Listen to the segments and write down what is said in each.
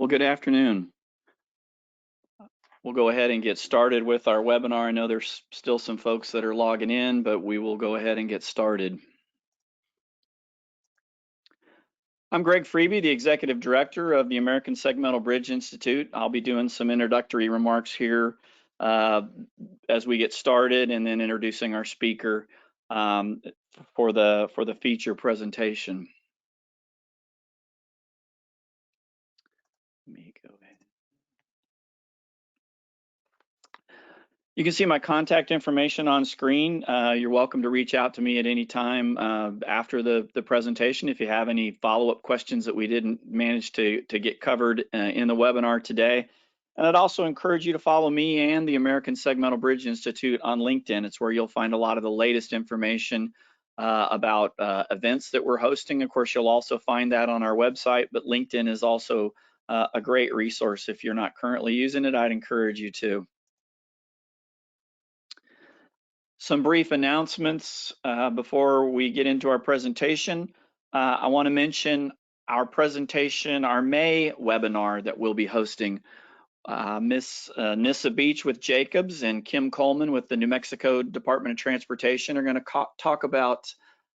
Well, good afternoon. We'll go ahead and get started with our webinar. I know there's still some folks that are logging in, but we will go ahead and get started. I'm Greg Freeby, the Executive Director of the American Segmental Bridge Institute. I'll be doing some introductory remarks here as we get started, and then introducing our speaker for the feature presentation. Let me go ahead. You can see my contact information on screen. You're welcome to reach out to me at any time after the presentation if you have any follow-up questions that we didn't manage to get covered in the webinar today. And I'd also encourage you to follow me and the American Segmental Bridge Institute on LinkedIn. It's where you'll find a lot of the latest information about events that we're hosting. Of course, you'll also find that on our website, but LinkedIn is also a great resource. If you're not currently using it, I'd encourage you to. Some brief announcements before we get into our presentation. I want to mention our presentation, our May webinar that we'll be hosting. Miss Nissa Beach with Jacobs and Kim Coleman with the New Mexico Department of Transportation are going to talk about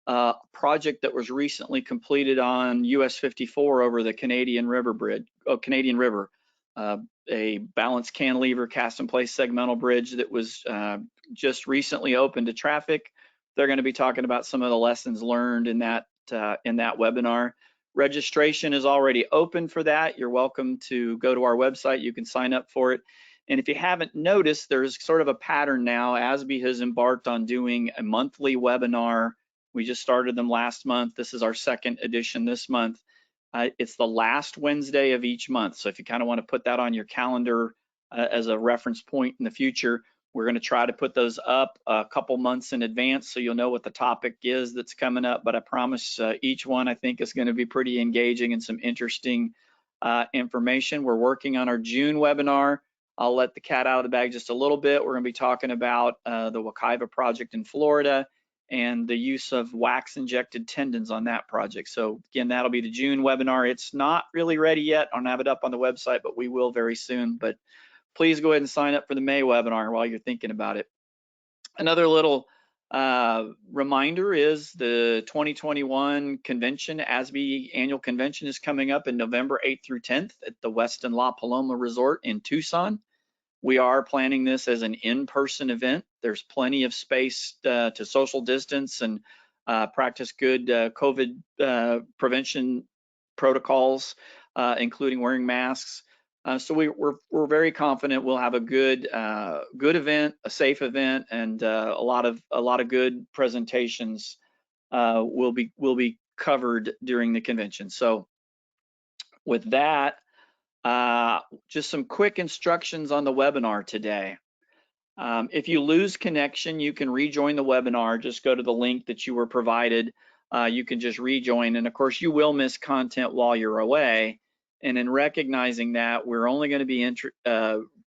a project that was recently completed on US 54 over the Canadian River Bridge, Canadian River. A balanced cantilever cast in place segmental bridge that was just recently opened to traffic. They're going to be talking about some of the lessons learned in that webinar. Registration is already open for that. You're welcome to go to our website. You can sign up for it. And if you haven't noticed, there's sort of a pattern now. ASBI has embarked on doing a monthly webinar. We just started them last month. This is our second edition this month. It's the last Wednesday of each month. So if you kind of want to put that on your calendar as a reference point in the future, we're going to try to put those up a couple months in advance so you'll know what the topic is that's coming up. But I promise each one I think is going to be pretty engaging and some interesting information. We're working on our June webinar. I'll let the cat out of the bag just a little bit. We're going to be talking about the Wekiva project in Florida and the use of wax injected tendons on that project. So again, that'll be the June webinar. It's not really ready yet. I don't have it up on the website, but we will very soon. But please go ahead and sign up for the May webinar while you're thinking about it. Another little reminder is the 2021 convention, ASBI annual convention, is coming up in November 8th through 10th at the Westin La Paloma Resort in Tucson. We are planning this as an in-person event. There's plenty of space to social distance and practice good COVID prevention protocols, including wearing masks. So we're very confident we'll have a good event, a safe event, and a lot of good presentations will be covered during the convention. So with that, just some quick instructions on the webinar today. If you lose connection, you can rejoin the webinar. Just go to the link that you were provided. You can just rejoin, and of course you will miss content while you're away. And in recognizing that, we're only going to be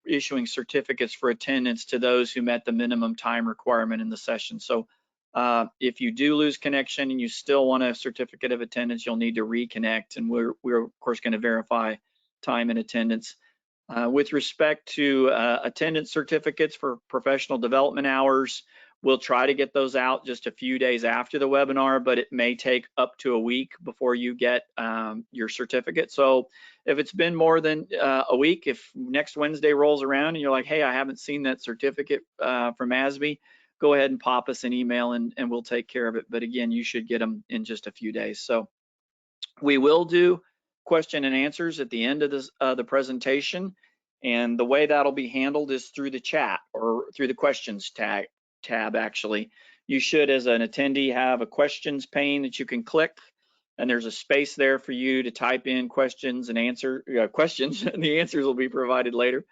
issuing certificates for attendance to those who met the minimum time requirement in the session. So if you do lose connection and you still want a certificate of attendance, you'll need to reconnect, and we're of course going to verify time and attendance. With respect to attendance certificates for professional development hours, we'll try to get those out just a few days after the webinar, but it may take up to a week before you get your certificate. So if it's been more than a week, if next Wednesday rolls around and you're like, hey, I haven't seen that certificate from ASBI, go ahead and pop us an email and we'll take care of it. But again, you should get them in just a few days. So we will do question and answers at the end of this, the presentation. And the way that'll be handled is through the chat or through the questions tab actually. You should, as an attendee, have a questions pane that you can click, and there's a space there for you to type in questions and answer questions, and the answers will be provided later.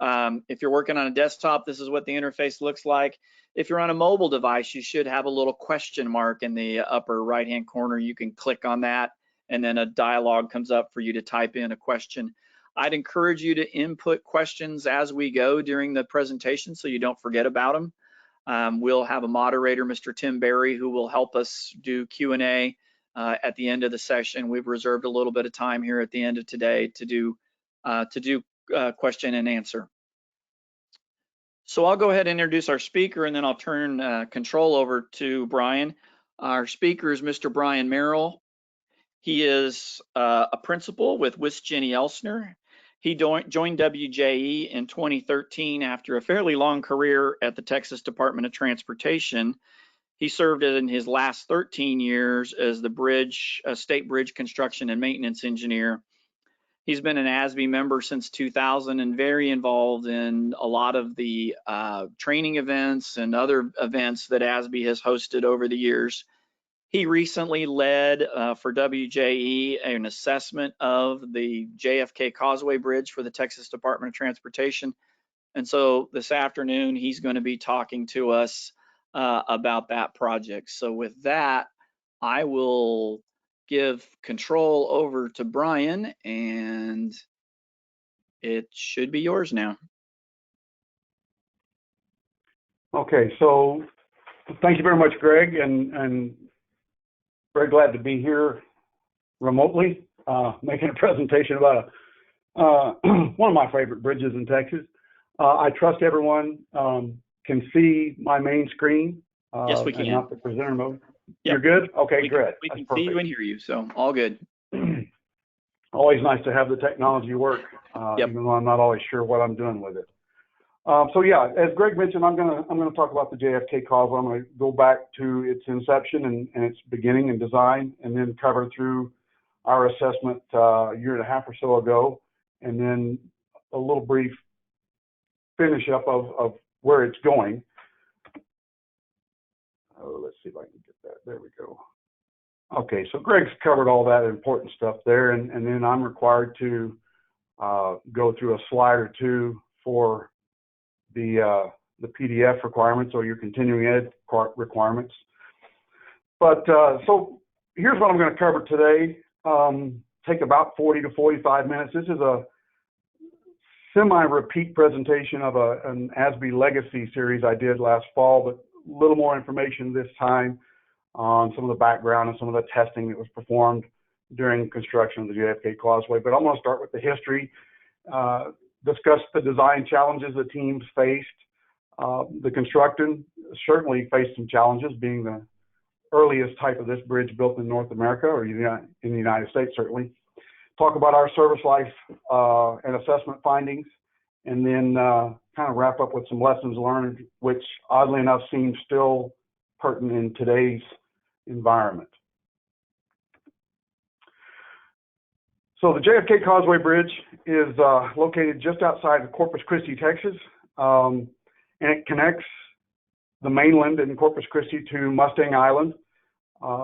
If you're working on a desktop, this is what the interface looks like. If you're on a mobile device, you should have a little question mark in the upper right-hand corner. You can click on that, and then a dialog comes up for you to type in a question. I'd encourage you to input questions as we go during the presentation so you don't forget about them. We'll have a moderator, Mr. Tim Berry, who will help us do Q&A at the end of the session. We've reserved a little bit of time here at the end of today to do to do question and answer. So I'll go ahead and introduce our speaker, and then I'll turn control over to Brian. Our speaker is Mr. Brian Merrill. He is a principal with Jenny Elsner. He joined WJE in 2013 after a fairly long career at the Texas Department of Transportation. He served in his last 13 years as the state bridge construction and maintenance engineer. He's been an ASBI member since 2000 and very involved in a lot of the training events and other events that ASBI has hosted over the years. He recently led for WJE an assessment of the JFK Causeway Bridge for the Texas Department of Transportation. And so this afternoon, he's going to be talking to us about that project. So with that, I will give control over to Brian, and it should be yours now. Okay, so thank you very much, Greg, and very glad to be here remotely, making a presentation about one of my favorite bridges in Texas. I trust everyone can see my main screen. Yes, we can. And not the presenter mode. Yep. You're good? Okay, good. We can see you and hear you, so all good. Always nice to have the technology work, Yep. even though I'm not always sure what I'm doing with it. So yeah, as Greg mentioned, I'm gonna talk about the JFK Causeway. I'm gonna go back to its inception and its beginning and design, and then cover through our assessment a year and a half or so ago, and then a little brief finish up of where it's going. Let's see if I can get that. There we go. Okay, so Greg's covered all that important stuff there, and then I'm required to go through a slide or two for the PDF requirements or your continuing ed requirements. But so here's what I'm going to cover today. Take about 40 to 45 minutes. This is a semi-repeat presentation of an ASBI legacy series I did last fall, but a little more information this time on some of the background and some of the testing that was performed during construction of the JFK Causeway. But I'm going to start with the history, discuss the design challenges the teams faced. The construction certainly faced some challenges, being the earliest type of this bridge built in North America, or in the United States certainly. Talk about our service life and assessment findings, and then kind of wrap up with some lessons learned, which oddly enough seem still pertinent in today's environment. So the JFK Causeway Bridge is located just outside of Corpus Christi, Texas, and it connects the mainland in Corpus Christi to Mustang Island,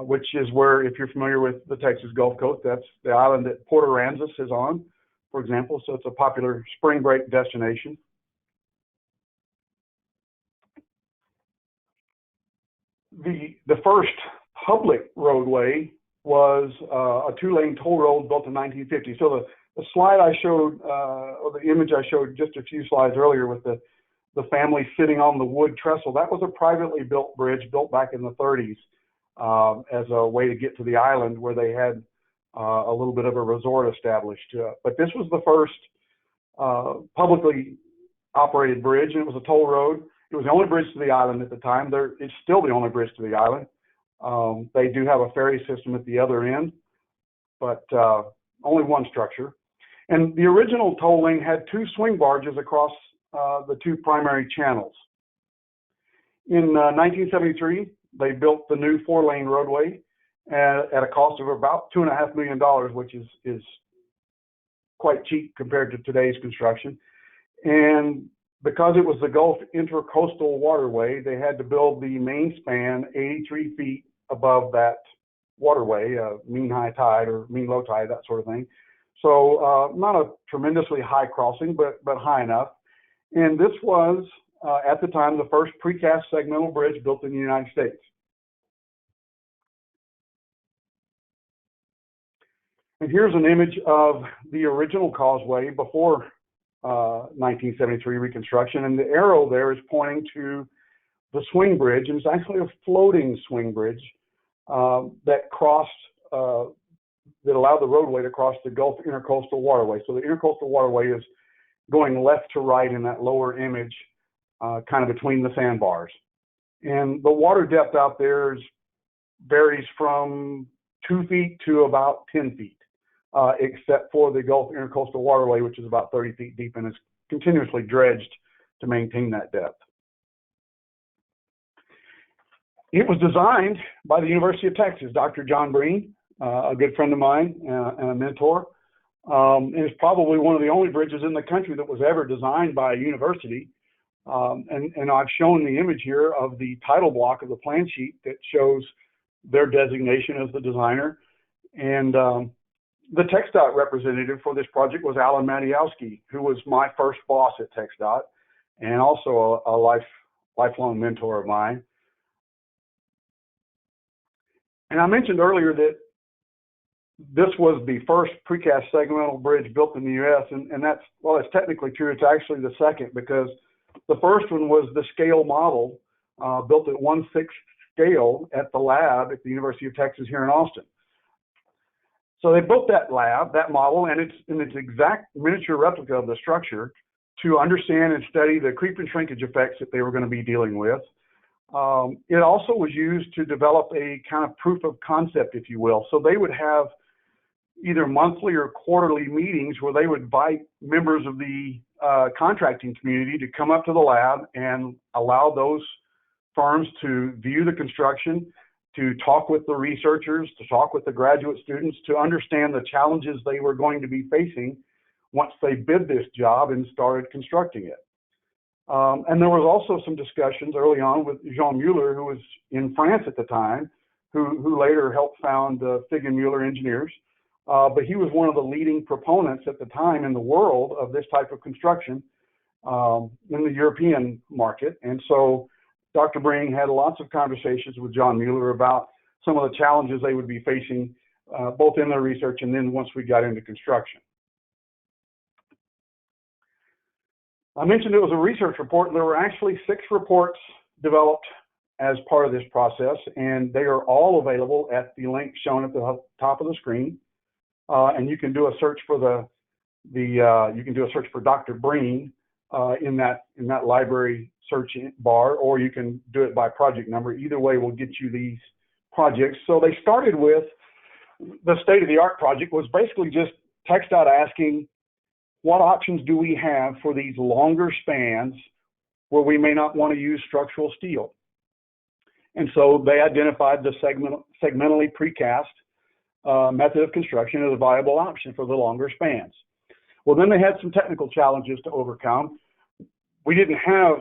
which is where, if you're familiar with the Texas Gulf Coast, that's the island that Port Aransas is on, for example. So it's a popular spring break destination. The first public roadway was a two-lane toll road built in 1950. So the slide I showed, or the image I showed just a few slides earlier with the family sitting on the wood trestle, that was a privately built bridge built back in the 30s as a way to get to the island where they had a little bit of a resort established. But this was the first publicly operated bridge, and it was a toll road. It was the only bridge to the island at the time. It's still the only bridge to the island. They do have a ferry system at the other end, but only one structure. And the original tolling had two swing barges across the two primary channels. In 1973, they built the new 4-lane roadway at a cost of about $2.5 million, which is quite cheap compared to today's construction. And because it was the Gulf Intercoastal Waterway, they had to build the main span 83 feet above that waterway, mean high tide or mean low tide, that sort of thing. So not a tremendously high crossing, but high enough. And this was, at the time, the first precast segmental bridge built in the United States. And here's an image of the original causeway before 1973 reconstruction, and the arrow there is pointing to the swing bridge, and it's actually a floating swing bridge that crossed that allowed the roadway to cross the Gulf Intercoastal Waterway. So the Intercoastal Waterway is going left to right in that lower image, kind of between the sandbars. And the water depth out there varies from 2 feet to about 10 feet, except for the Gulf Intercoastal Waterway, which is about 30 feet deep and is continuously dredged to maintain that depth. It was designed by the University of Texas, Dr. John Breen, a good friend of mine and a mentor. It's probably one of the only bridges in the country that was ever designed by a university. And I've shown the image here of the title block of the plan sheet that shows their designation as the designer. And the TxDOT representative for this project was Alan Matiowski, who was my first boss at TxDOT and also a lifelong mentor of mine. And I mentioned earlier that this was the first precast segmental bridge built in the U.S. And that's, well, it's technically true. It's actually the second, because the first one was the scale model built at 1/6 scale at the lab at the University of Texas here in Austin. So they built that lab, that model, and it's exact miniature replica of the structure to understand and study the creep and shrinkage effects that they were going to be dealing with. It also was used to develop a kind of proof of concept, if you will. So they would have either monthly or quarterly meetings where they would invite members of the contracting community to come up to the lab and allow those firms to view the construction, to talk with the researchers, to talk with the graduate students, to understand the challenges they were going to be facing once they bid this job and started constructing it. And there was also some discussions early on with Jean Mueller, who was in France at the time, who later helped found Fig and Mueller Engineers. But he was one of the leading proponents at the time in the world of this type of construction in the European market. And so Dr. Breen had lots of conversations with John Mueller about some of the challenges they would be facing, both in their research and then once we got into construction. I mentioned it was a research report. There were actually 6 reports developed as part of this process, and they are all available at the link shown at the top of the screen. And you can do a search for you can do a search for Dr. Breen in that library search bar, or you can do it by project number. Either way will get you these projects. So they started with the state-of-the-art project was basically just TxDOT asking, what options do we have for these longer spans where we may not want to use structural steel? And so they identified the segmentally precast method of construction as a viable option for the longer spans. Well, then they had some technical challenges to overcome. We didn't have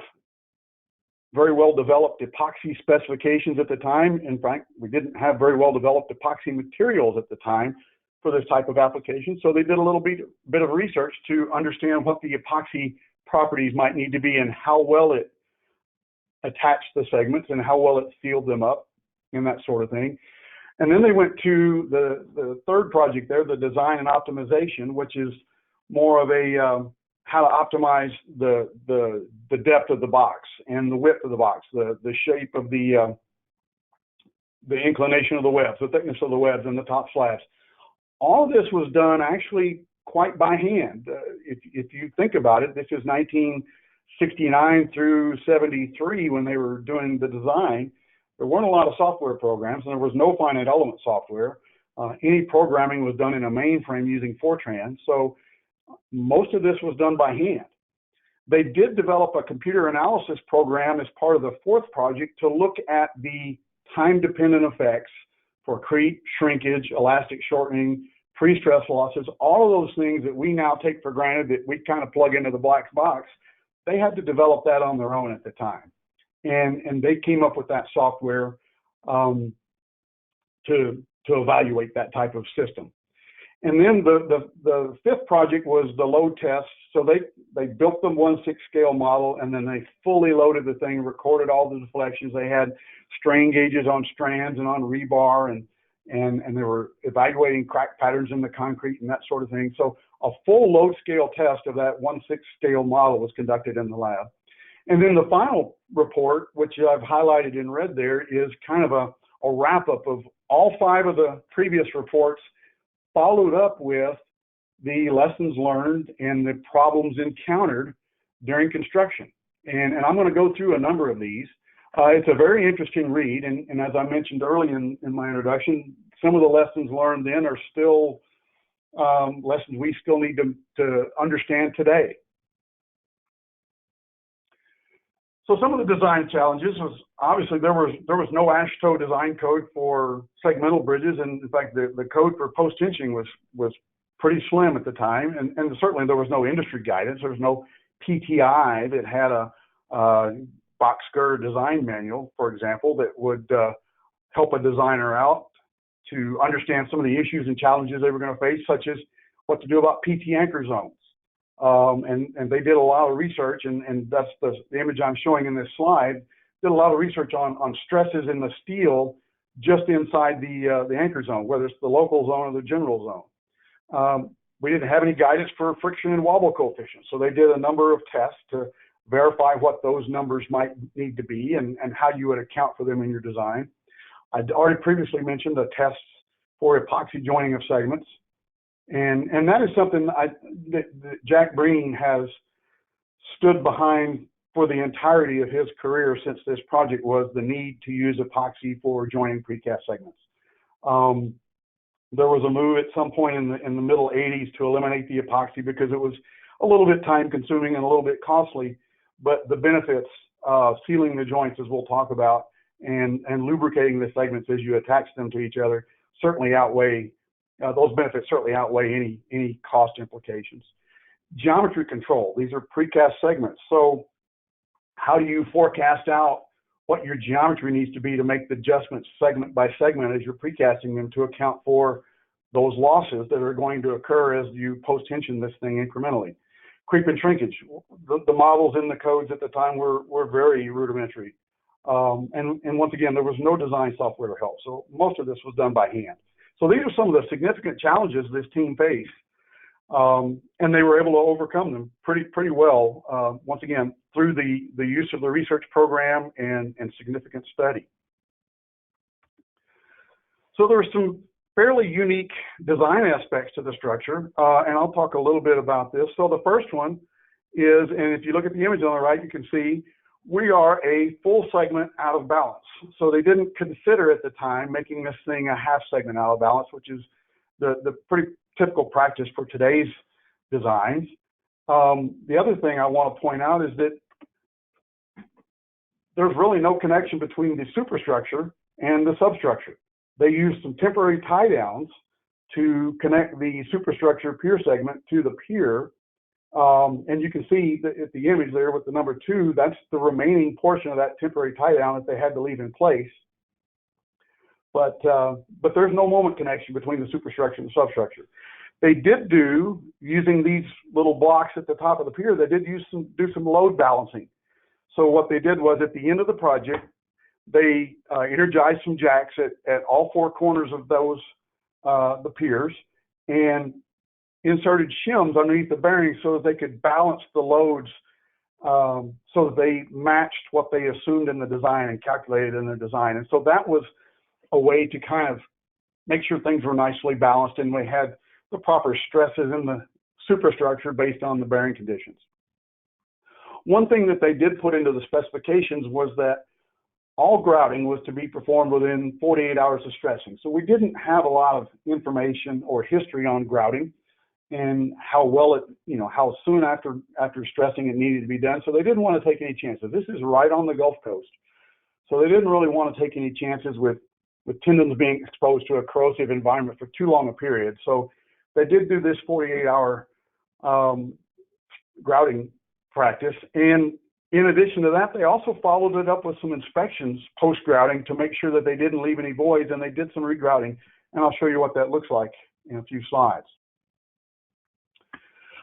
very well developed epoxy specifications at the time. In fact, we didn't have very well developed epoxy materials at the time for this type of application. So they did a little bit of research to understand what the epoxy properties might need to be and how well it attached the segments and how well it sealed them up and that sort of thing. And then they went to the third project there, the design and optimization, which is more of a how to optimize the depth of the box and the width of the box, the shape of the inclination of the webs, the thickness of the webs and the top slabs. All of this was done actually quite by hand. If you think about it, this is 1969 through 73 when they were doing the design. There weren't a lot of software programs, and there was no finite element software. Any programming was done in a mainframe using Fortran, so most of this was done by hand. They did develop a computer analysis program as part of the fourth project to look at the time-dependent effects for creep, shrinkage, elastic shortening, pre-stress losses, all of those things that we now take for granted that we kind of plug into the black box. They had to develop that on their own at the time. And they came up with that software to evaluate that type of system. And then the fifth project was the load test. So they built the 1/6 scale model, and then they fully loaded the thing, recorded all the deflections. They had strain gauges on strands and on rebar, and they were evaluating crack patterns in the concrete and that sort of thing. So a full load scale test of that 1/6 scale model was conducted in the lab. And then the final report, which I've highlighted in red there, is kind of a wrap-up of all 5 of the previous reports followed up with the lessons learned and the problems encountered during construction. And I'm going to go through a number of these. It's a very interesting read, and as I mentioned early in my introduction, some of the lessons learned then are still lessons we still need to understand today. So some of the design challenges was obviously there was no AASHTO design code for segmental bridges, and in fact the code for post tensioning was pretty slim at the time, and certainly there was no industry guidance. There was no PTI that had a box girder design manual, for example, that would help a designer out to understand some of the issues and challenges they were going to face, such as what to do about PT anchor zones. And they did a lot of research, and that's the image I'm showing in this slide, did a lot of research on stresses in the steel just inside the anchor zone, whether it's the local zone or the general zone. We didn't have any guidance for friction and wobble coefficients, so they did a number of tests to verify what those numbers might need to be and how you would account for them in your design. I'd already previously mentioned the tests for epoxy joining of segments. And that is something that Jack Breen has stood behind for the entirety of his career since this project, was the need to use epoxy for joining precast segments. There was a move at some point in the middle 80s to eliminate the epoxy because it was a little bit time consuming and a little bit costly, but the benefits of sealing the joints, as we'll talk about, and lubricating the segments as you attach them to each other certainly outweigh those benefits certainly outweigh any cost implications. Geometry control. These are precast segments. So how do you forecast out what your geometry needs to be to make the adjustments segment by segment as you're precasting them to account for those losses that are going to occur as you post-tension this thing incrementally? Creep and shrinkage. The models in the codes at the time were very rudimentary. And once again, there was no design software to help. So most of this was done by hand. So these are some of the significant challenges this team faced, and they were able to overcome them pretty well, once again, through the use of the research program and significant study. So there are some fairly unique design aspects to the structure, and I'll talk a little bit about this. So the first one is, and if you look at the image on the right, you can see we are a full segment out of balance. So they didn't consider at the time making this thing a half segment out of balance, which is the pretty typical practice for today's designs. The other thing I want to point out is that there's really no connection between the superstructure and the substructure. They used some temporary tie downs to connect the superstructure pier segment to the pier. And you can see that at the image there with the number 2, that's the remaining portion of that temporary tie down that they had to leave in place. But there's no moment connection between the superstructure and the substructure. They did do, using these little blocks at the top of the pier, they did do some load balancing. So what they did was, at the end of the project, they energized some jacks at all 4 corners of those the piers, and inserted shims underneath the bearings so that they could balance the loads, so that they matched what they assumed in the design and calculated in the design. And so that was a way to kind of make sure things were nicely balanced and we had the proper stresses in the superstructure based on the bearing conditions. One thing that they did put into the specifications was that all grouting was to be performed within 48 hours of stressing. So we didn't have a lot of information or history on grouting and how well it, how soon after stressing it needed to be done. So they didn't want to take any chances. This is right on the Gulf Coast. So they didn't really want to take any chances with tendons being exposed to a corrosive environment for too long a period. So they did do this 48-hour grouting practice. And in addition to that, they also followed it up with some inspections post-grouting to make sure that they didn't leave any voids, and they did some regrouting. And I'll show you what that looks like in a few slides.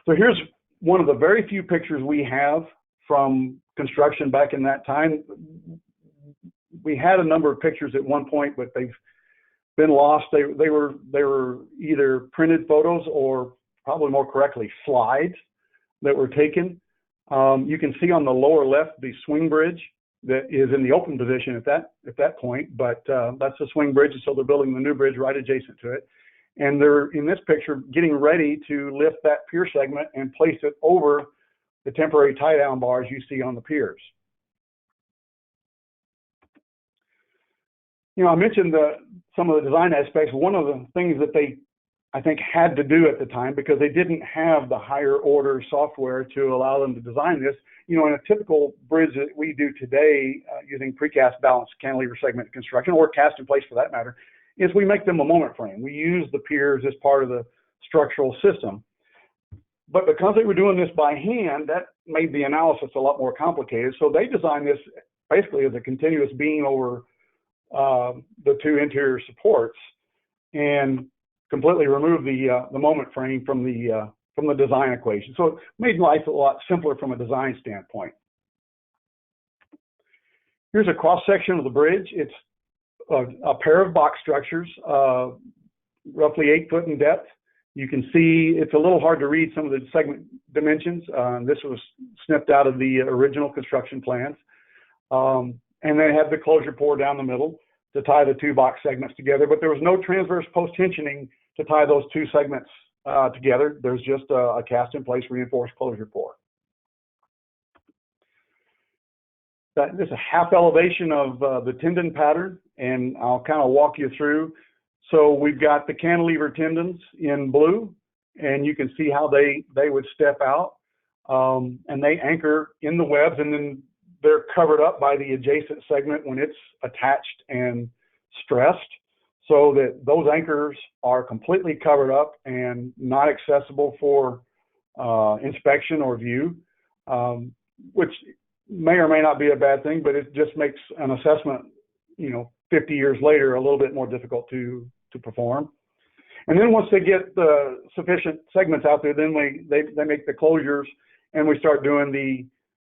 So here's one of the very few pictures we have from construction back in that time. We had a number of pictures at one point, but they've been lost. They were either printed photos or, probably more correctly, slides that were taken. You can see on the lower left the swing bridge that is in the open position at that point, but that's the swing bridge, and so they're building the new bridge right adjacent to it. and they're, in this picture, getting ready to lift that pier segment and place it over the temporary tie-down bars you see on the piers. You know, I mentioned some of the design aspects. One of the things that they, I think, had to do at the time, because they didn't have the higher order software to allow them to design this. You know, in a typical bridge that we do today, using precast balanced cantilever segment construction, or cast in place for that matter, is we make them a moment frame. We use the piers as part of the structural system. But because they were doing this by hand, that made the analysis a lot more complicated. So they designed this basically as a continuous beam over the two interior supports, and completely removed the moment frame from the design equation. So it made life a lot simpler from a design standpoint. Here's a cross section of the bridge. It's a pair of box structures, roughly 8 foot in depth. You can see it's a little hard to read some of the segment dimensions. This was snipped out of the original construction plans. And they had the closure pour down the middle to tie the two box segments together, but there was no transverse post tensioning to tie those two segments together. There's just a cast in place reinforced closure pour. This is a half elevation of the tendon pattern, and I'll kind of walk you through. So we've got the cantilever tendons in blue, and you can see how they would step out, and they anchor in the webs, and then they're covered up by the adjacent segment when it's attached and stressed, so that those anchors are completely covered up and not accessible for inspection or view, which may or may not be a bad thing, but it just makes an assessment, you know, 50 years later, a little bit more difficult to perform. And then once they get the sufficient segments out there, then they make the closures, and we start doing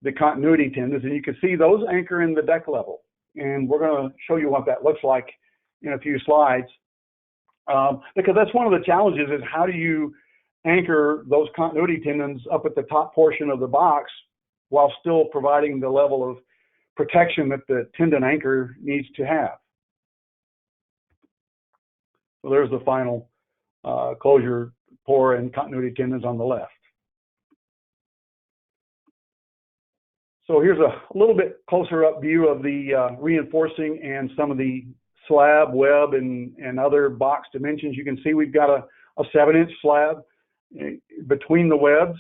the continuity tendons, and you can see those anchor in the deck level. And we're going to show you what that looks like in a few slides, because that's one of the challenges, is how do you anchor those continuity tendons up at the top portion of the box while still providing the level of protection that the tendon anchor needs to have. So there's the final closure pour and continuity tendons on the left. So here's a little bit closer up view of the reinforcing and some of the slab, web, and other box dimensions. You can see we've got a 7-inch slab between the webs,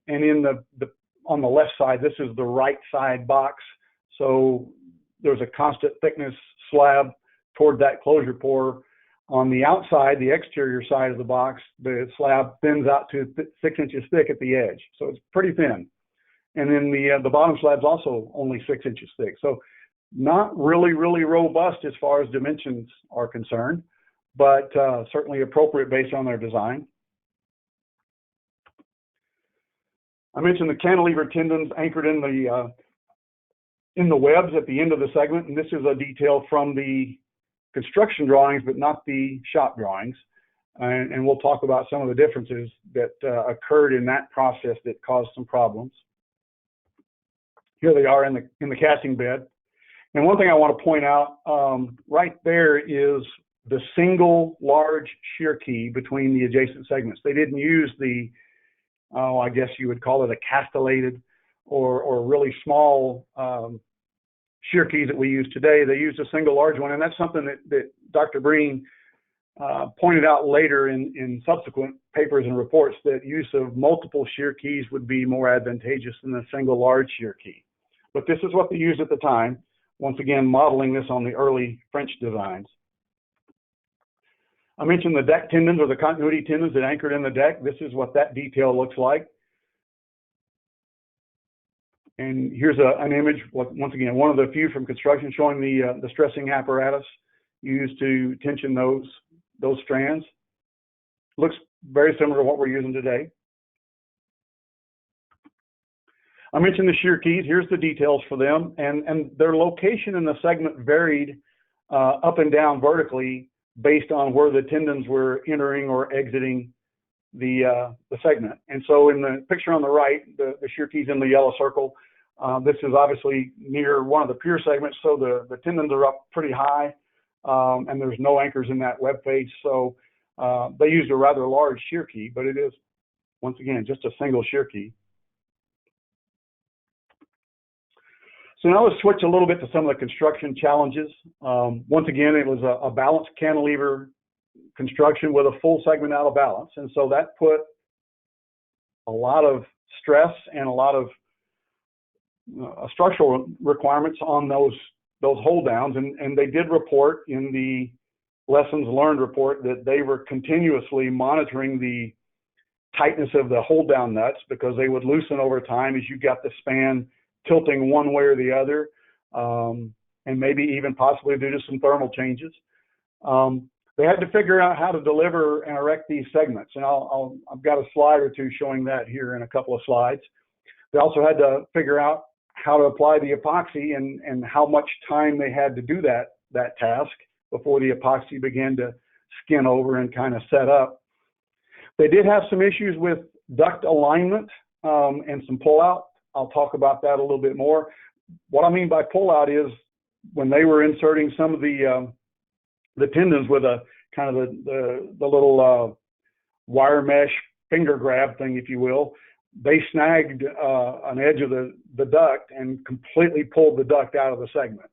and in on the left side, this is the right side box. So there's a constant thickness slab toward that closure pour. On the outside, the exterior side of the box, the slab thins out to 6 inches thick at the edge. So it's pretty thin. And then the bottom slab's also only 6 inches thick. So not really robust as far as dimensions are concerned, but certainly appropriate based on their design. I mentioned the cantilever tendons anchored in the webs at the end of the segment, and this is a detail from the construction drawings, but not the shop drawings. And we'll talk about some of the differences that occurred in that process that caused some problems. Here they are in the casting bed. And one thing I want to point out, right there is the single large shear key between the adjacent segments. They didn't use the, I guess you would call it a castellated or really small shear keys that we use today. They used a single large one, and that's something that Dr. Breen pointed out later in subsequent papers and reports, that use of multiple shear keys would be more advantageous than a single large shear key. But this is what they used at the time, once again modeling this on the early French designs. I mentioned the deck tendons, or the continuity tendons that anchored in the deck. This is what that detail looks like. And here's an image, once again, one of the few from construction, showing the stressing apparatus used to tension those strands. Looks very similar to what we're using today. I mentioned the shear keys. Here's the details for them, and their location in the segment varied up and down vertically based on where the tendons were entering or exiting the segment. And so in the picture on the right, the shear keys in the yellow circle, this is obviously near one of the pier segments, so the tendons are up pretty high, and there's no anchors in that web face. So They used a rather large shear key, but it is, once again, just a single shear key. So now let's switch a little bit to some of the construction challenges. Once again, it was a balanced cantilever construction with a full segment out of balance. And so that put a lot of stress and a lot of structural requirements on those hold downs. And they did report in the lessons learned report that they were continuously monitoring the tightness of the hold down nuts, because they would loosen over time as you got the span tilting one way or the other, and maybe even possibly due to some thermal changes. They had to figure out how to deliver and erect these segments, and I've got a slide or two showing that here in a couple of slides. They also had to figure out how to apply the epoxy and how much time they had to do that task before the epoxy began to skin over and kind of set up. They did have some issues with duct alignment and some pullout. I'll talk about that a little bit more. What I mean by pullout is when they were inserting some of the tendons with a kind of the little wire mesh finger grab thing, if you will, they snagged an edge of the duct and completely pulled the duct out of the segment.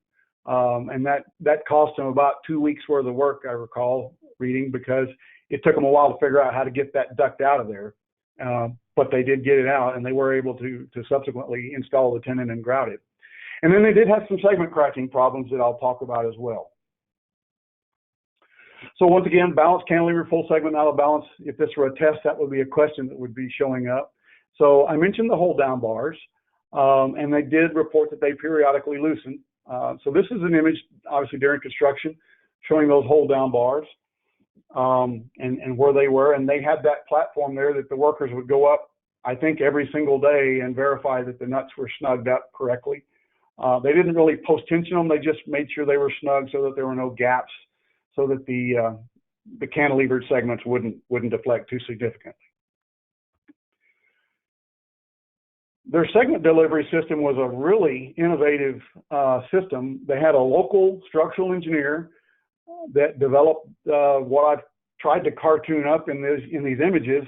And that cost them about 2 weeks worth of work, I recall reading, because it took them a while to figure out how to get that duct out of there. But they did get it out, and they were able to subsequently install the tendon and grout it. And then they did have some segment cracking problems that I'll talk about as well. So once again, balanced cantilever, full segment out of balance. If this were a test, that would be a question that would be showing up. So I mentioned the hold down bars, and they did report that they periodically loosen. So this is an image, obviously during construction, showing those hold down bars and where they were. And they had that platform there that the workers would go up, I think, every single day and verify that the nuts were snugged up correctly. They didn't really post tension them. They just made sure they were snug so that there were no gaps, so that the cantilevered segments wouldn't deflect too significantly. Their segment delivery system was a really innovative system. They had a local structural engineer that developed what I've tried to cartoon up in these images.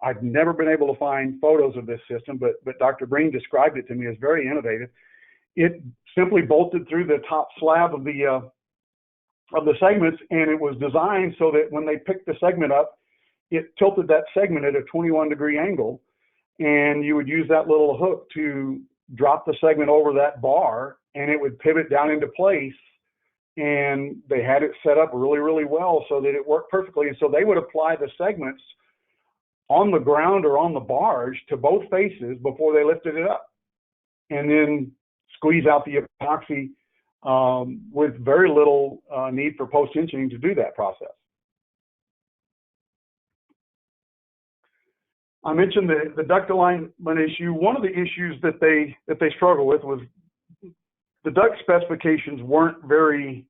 I've never been able to find photos of this system, but Dr. Breen described it to me as very innovative. It simply bolted through the top slab of the segments, and it was designed so that when they picked the segment up, it tilted that segment at a 21-degree angle, and you would use that little hook to drop the segment over that bar, and it would pivot down into place. And they had it set up really, really well so that it worked perfectly. And so they would apply the segments on the ground or on the barge to both faces before they lifted it up, and then squeeze out the epoxy with very little need for post-tensioning to do that process. I mentioned the duct alignment issue. One of the issues that they struggled with was the duct specifications weren't very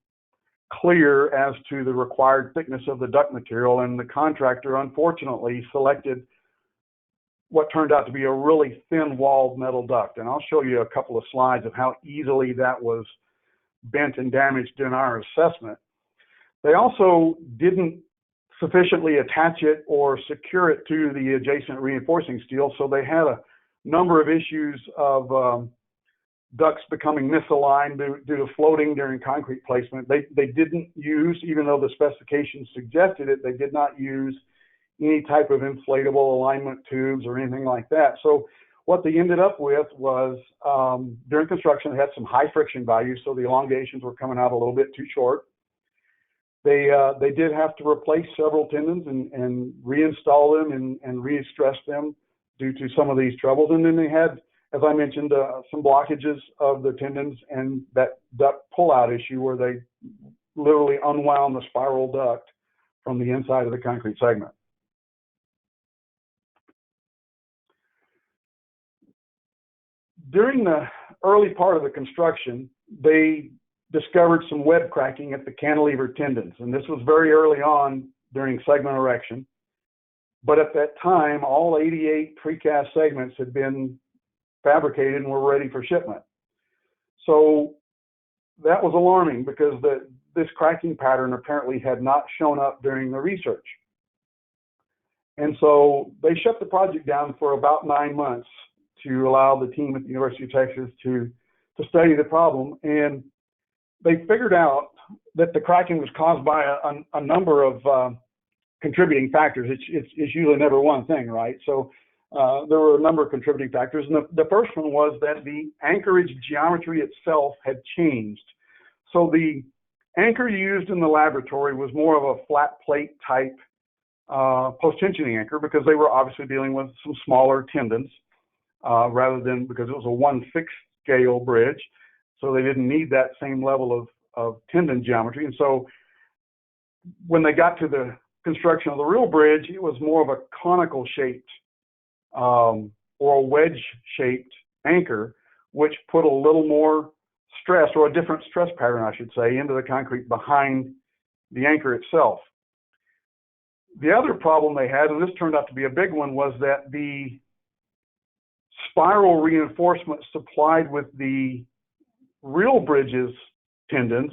clear as to the required thickness of the duct material, and the contractor unfortunately selected what turned out to be a really thin-walled metal duct. And I'll show you a couple of slides of how easily that was bent and damaged in our assessment. They also didn't sufficiently attach it or secure it to the adjacent reinforcing steel, so they had a number of issues of ducts becoming misaligned due to floating during concrete placement. They didn't use, even though the specifications suggested it, they did not use any type of inflatable alignment tubes or anything like that. So what they ended up with was, during construction, they had some high friction values, so the elongations were coming out a little bit too short. They did have to replace several tendons and reinstall them and re-stress them due to some of these troubles. And then they had, as I mentioned, some blockages of the tendons and that duct pullout issue where they literally unwound the spiral duct from the inside of the concrete segment. During the early part of the construction, they discovered some web cracking at the cantilever tendons, and this was very early on during segment erection. But at that time, all 88 precast segments had been fabricated and were ready for shipment. So that was alarming because this cracking pattern apparently had not shown up during the research. And so they shut the project down for about 9 months to allow the team at the University of Texas to study the problem. And they figured out that the cracking was caused by a number of contributing factors. It's usually never one thing, right? So there were a number of contributing factors. And the first one was that the anchorage geometry itself had changed. So the anchor used in the laboratory was more of a flat plate type post-tensioning anchor, because they were obviously dealing with some smaller tendons rather than, because it was a 1/6 scale bridge. So they didn't need that same level of tendon geometry. And so when they got to the construction of the real bridge, it was more of a conical shaped or a wedge shaped anchor, which put a little more stress, or a different stress pattern, I should say, into the concrete behind the anchor itself. The other problem they had, and this turned out to be a big one, was that the spiral reinforcement supplied with the real bridge's tendons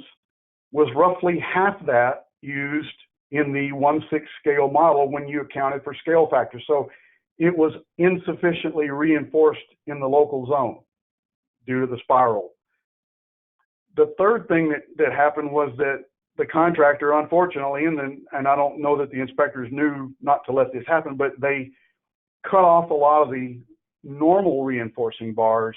was roughly half that used in the 1/6 scale model when you accounted for scale factors. So it was insufficiently reinforced in the local zone due to the spiral. The third thing that happened was that the contractor, unfortunately, and I don't know that the inspectors knew not to let this happen, but they cut off a lot of the normal reinforcing bars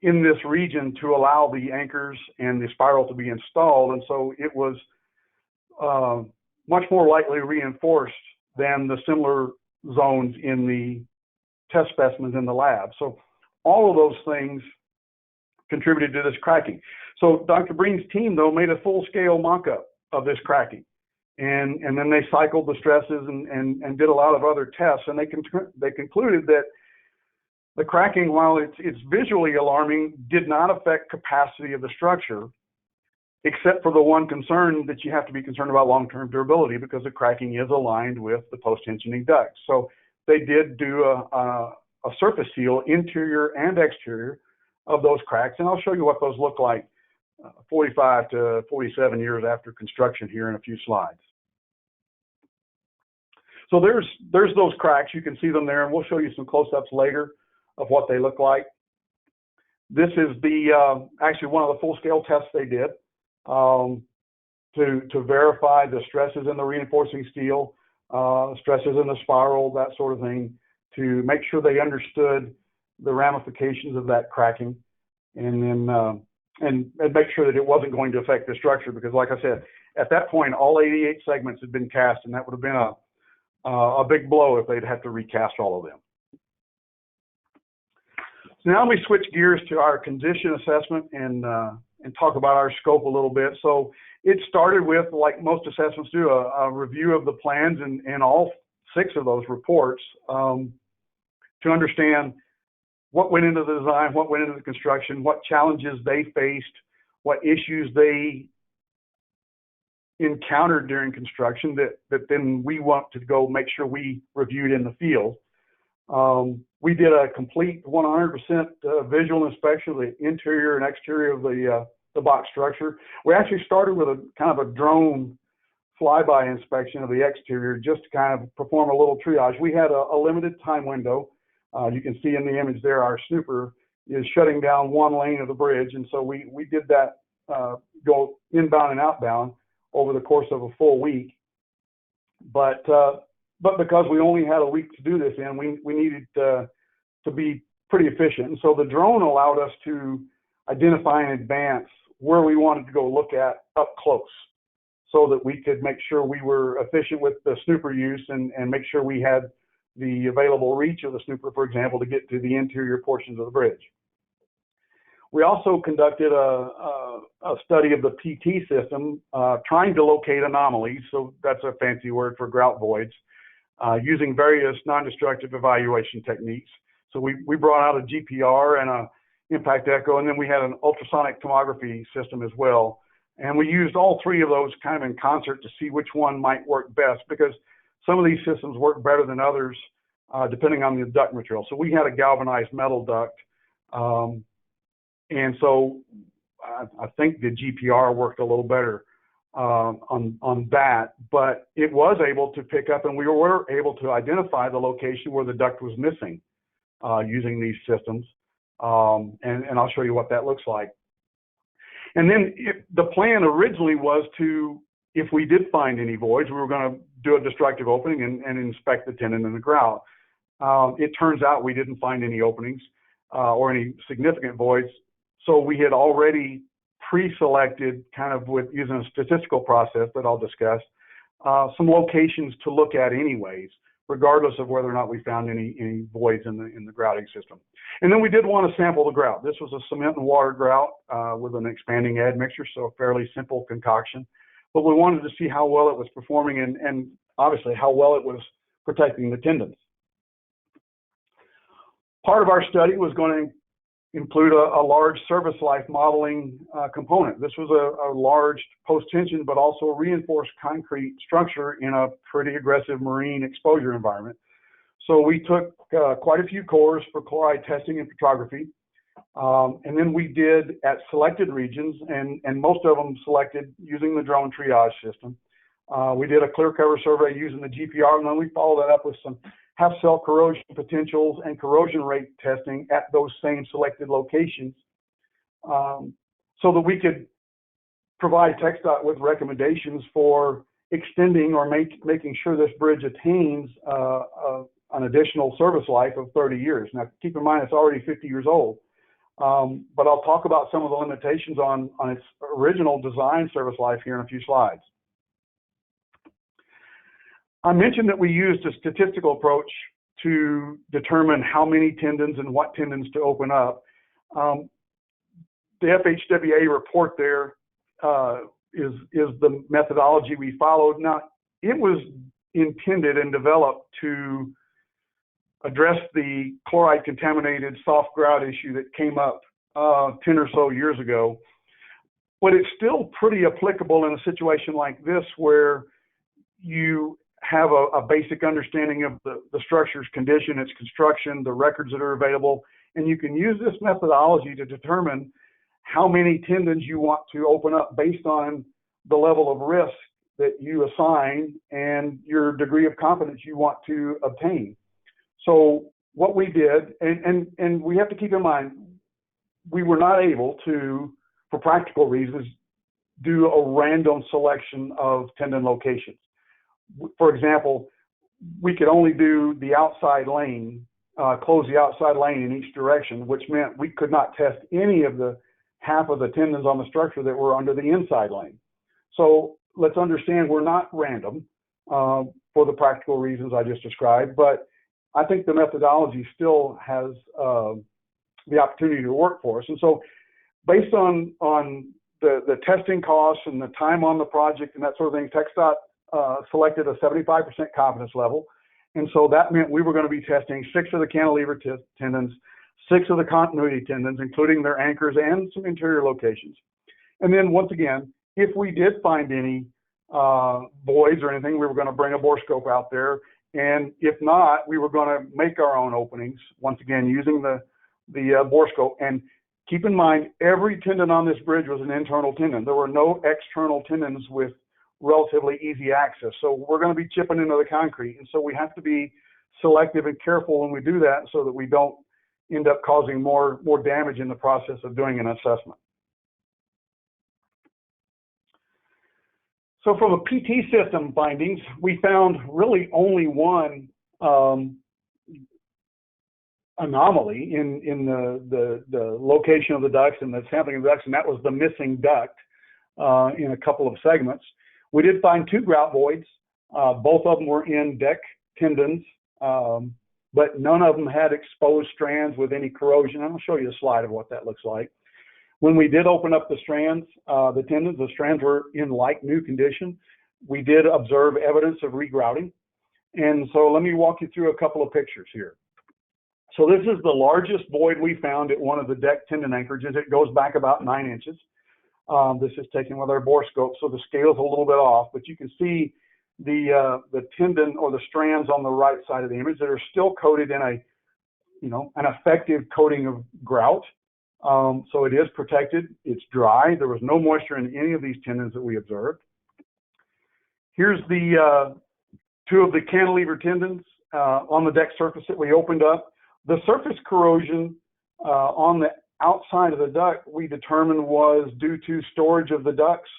in this region to allow the anchors and the spiral to be installed. And so it was much more lightly reinforced than the similar zones in the test specimens in the lab. So all of those things contributed to this cracking. So Dr. Breen's team, though, made a full-scale mock-up of this cracking. And then they cycled the stresses and did a lot of other tests. And they concluded that the cracking, while it's visually alarming, did not affect capacity of the structure, except for the one concern that you have to be concerned about long-term durability, because the cracking is aligned with the post-tensioning ducts. So they did do a surface seal, interior and exterior, of those cracks. And I'll show you what those look like 45 to 47 years after construction here in a few slides. So there's those cracks. You can see them there, and we'll show you some close-ups later of what they look like. This is actually one of the full-scale tests they did to verify the stresses in the reinforcing steel, stresses in the spiral, that sort of thing, to make sure they understood the ramifications of that cracking, and then and make sure that it wasn't going to affect the structure, because, like I said, at that point, all 88 segments had been cast, and that would have been a big blow if they'd have to recast all of them. So now let me switch gears to our condition assessment and talk about our scope a little bit. So it started with, like most assessments do, a review of the plans and all 6 of those reports to understand what went into the design, what went into the construction, what challenges they faced, what issues they encountered during construction that then we want to go make sure we reviewed in the field. We did a complete 100% visual inspection of the interior and exterior of the box structure. We actually started with a kind of a drone flyby inspection of the exterior, just to kind of perform a little triage. We had a limited time window. You can see in the image there, our snooper is shutting down one lane of the bridge. And so we did that go inbound and outbound over the course of a full week. But because we only had a week to do this in, we needed to be pretty efficient. And so the drone allowed us to identify in advance where we wanted to go look at up close, so that we could make sure we were efficient with the snooper use and make sure we had the available reach of the snooper, for example, to get to the interior portions of the bridge. We also conducted a study of the PT system, trying to locate anomalies. So that's a fancy word for grout voids, using various non-destructive evaluation techniques. So we brought out a GPR and a impact echo, and then we had an ultrasonic tomography system as well. And we used all 3 of those kind of in concert to see which one might work best, because some of these systems work better than others, depending on the duct material. So we had a galvanized metal duct. And so I think the GPR worked a little better on that, but it was able to pick up, and we were able to identify the location where the duct was missing using these systems. And I'll show you what that looks like. And then the plan originally was to, if we did find any voids, we were going to do a destructive opening and inspect the tendon and the grout. It turns out we didn't find any openings or any significant voids. So we had already pre-selected, kind of with using a statistical process that I'll discuss, some locations to look at anyways, regardless of whether or not we found any voids in the grouting system. And then we did want to sample the grout. This was a cement and water grout with an expanding admixture, so a fairly simple concoction. But we wanted to see how well it was performing and obviously how well it was protecting the tendons. Part of our study was going to include a large service life modeling component. This was a large post-tension, but also a reinforced concrete structure in a pretty aggressive marine exposure environment. So we took quite a few cores for chloride testing and petrography. And then we did at selected regions, and most of them selected using the drone triage system. We did a clear cover survey using the GPR, and then we followed that up with some half-cell corrosion potentials and corrosion rate testing at those same selected locations, so that we could provide TxDOT with recommendations for extending or making sure this bridge attains an additional service life of 30 years. Now, keep in mind, it's already 50 years old. But I'll talk about some of the limitations on its original design service life here in a few slides. I mentioned that we used a statistical approach to determine how many tendons and what tendons to open up. The FHWA report there is the methodology we followed. Now, it was intended and developed to address the chloride contaminated soft grout issue that came up 10 or so years ago. But it's still pretty applicable in a situation like this where you have a basic understanding of the structure's condition, its construction, the records that are available, and you can use this methodology to determine how many tendons you want to open up based on the level of risk that you assign and your degree of confidence you want to obtain. So what we did, and we have to keep in mind, we were not able to, for practical reasons, do a random selection of tendon locations. For example, we could only do the outside lane, close the outside lane in each direction, which meant we could not test any of the half of the tendons on the structure that were under the inside lane. So let's understand we're not random for the practical reasons I just described, but I think the methodology still has the opportunity to work for us. And so based on the testing costs and the time on the project and that sort of thing, TxDOT selected a 75% confidence level. And so that meant we were going to be testing 6 of the cantilever tendons, 6 of the continuity tendons, including their anchors and some interior locations. And then once again, if we did find any voids or anything, we were going to bring a borescope out there. And if not, we were going to make our own openings, once again, using the borescope. And keep in mind, every tendon on this bridge was an internal tendon. There were no external tendons with relatively easy access. So we're going to be chipping into the concrete. And so we have to be selective and careful when we do that so that we don't end up causing more damage in the process of doing an assessment. So from a PT system findings, we found really only one anomaly in the location of the ducts and the sampling of the ducts, and that was the missing duct in a couple of segments. We did find 2 grout voids. Both of them were in deck tendons, but none of them had exposed strands with any corrosion. And I'll show you a slide of what that looks like. When we did open up the strands, the tendons, the strands were in like new condition. We did observe evidence of regrouting. And so let me walk you through a couple of pictures here. So this is the largest void we found at one of the deck tendon anchorages. It goes back about 9 inches. This is taken with our borescope, so the scale's a little bit off, but you can see the tendon or the strands on the right side of the image that are still coated in an effective coating of grout. So it is protected. It's dry. There was no moisture in any of these tendons that we observed. Here's the two of the cantilever tendons on the deck surface that we opened up. The surface corrosion on the outside of the duct we determined was due to storage of the ducts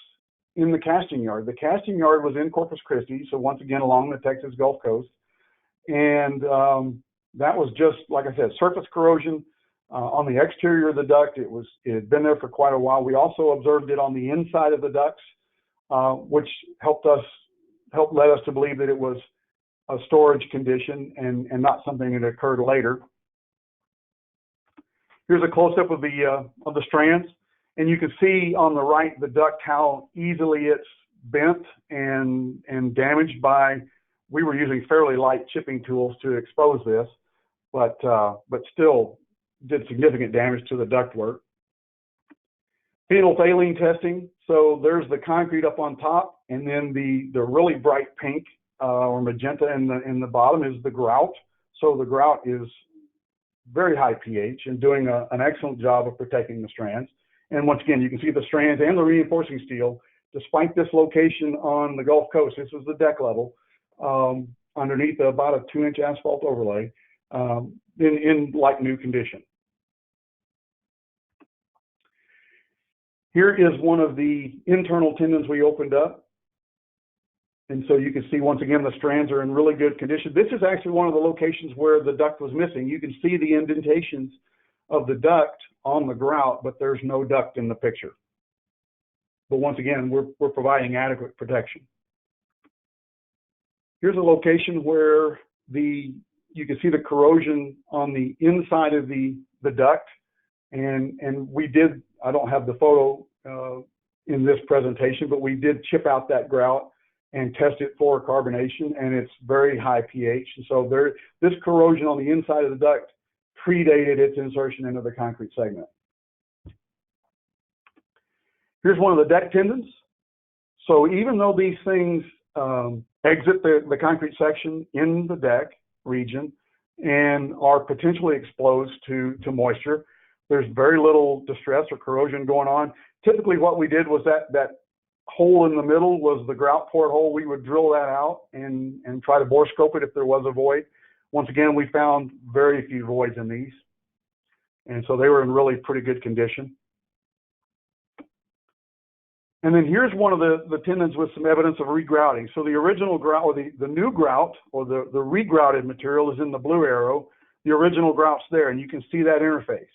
in the casting yard. The casting yard was in Corpus Christi, so once again along the Texas Gulf Coast. And that was just, like I said, surface corrosion on the exterior of the duct. It had been there for quite a while. We also observed it on the inside of the ducts, which led us to believe that it was a storage condition and not something that occurred later. Here's a close-up of the strands, and you can see on the right the duct how easily it's bent and damaged by. We were using fairly light chipping tools to expose this, but still did significant damage to the ductwork. Phenolphthalein testing. So there's the concrete up on top, and then the really bright pink or magenta in the bottom is the grout. So the grout is very high pH and doing an excellent job of protecting the strands. And once again, you can see the strands and the reinforcing steel, despite this location on the Gulf Coast. This was the deck level underneath about a 2-inch asphalt overlay in like new condition. Here is one of the internal tendons we opened up. And so you can see, once again, the strands are in really good condition. This is actually one of the locations where the duct was missing. You can see the indentations of the duct on the grout, but there's no duct in the picture. But once again, we're providing adequate protection. Here's a location where you can see the corrosion on the inside of the duct. And we did, I don't have the photo in this presentation, but we did chip out that grout and test it for carbonation, and it's very high pH. And so this corrosion on the inside of the duct predated its insertion into the concrete segment. Here's one of the deck tendons. So even though these things exit the concrete section in the deck region and are potentially exposed to moisture, there's very little distress or corrosion going on. Typically what we did was that hole in the middle was the grout porthole. We would drill that out and try to bore scope it if there was a void. Once again, we found very few voids in these. And so they were in really pretty good condition. And then here's one of the tendons with some evidence of regrouting. So the original grout, or the new grout, or the regrouted material is in the blue arrow. The original grout's there, and you can see that interface.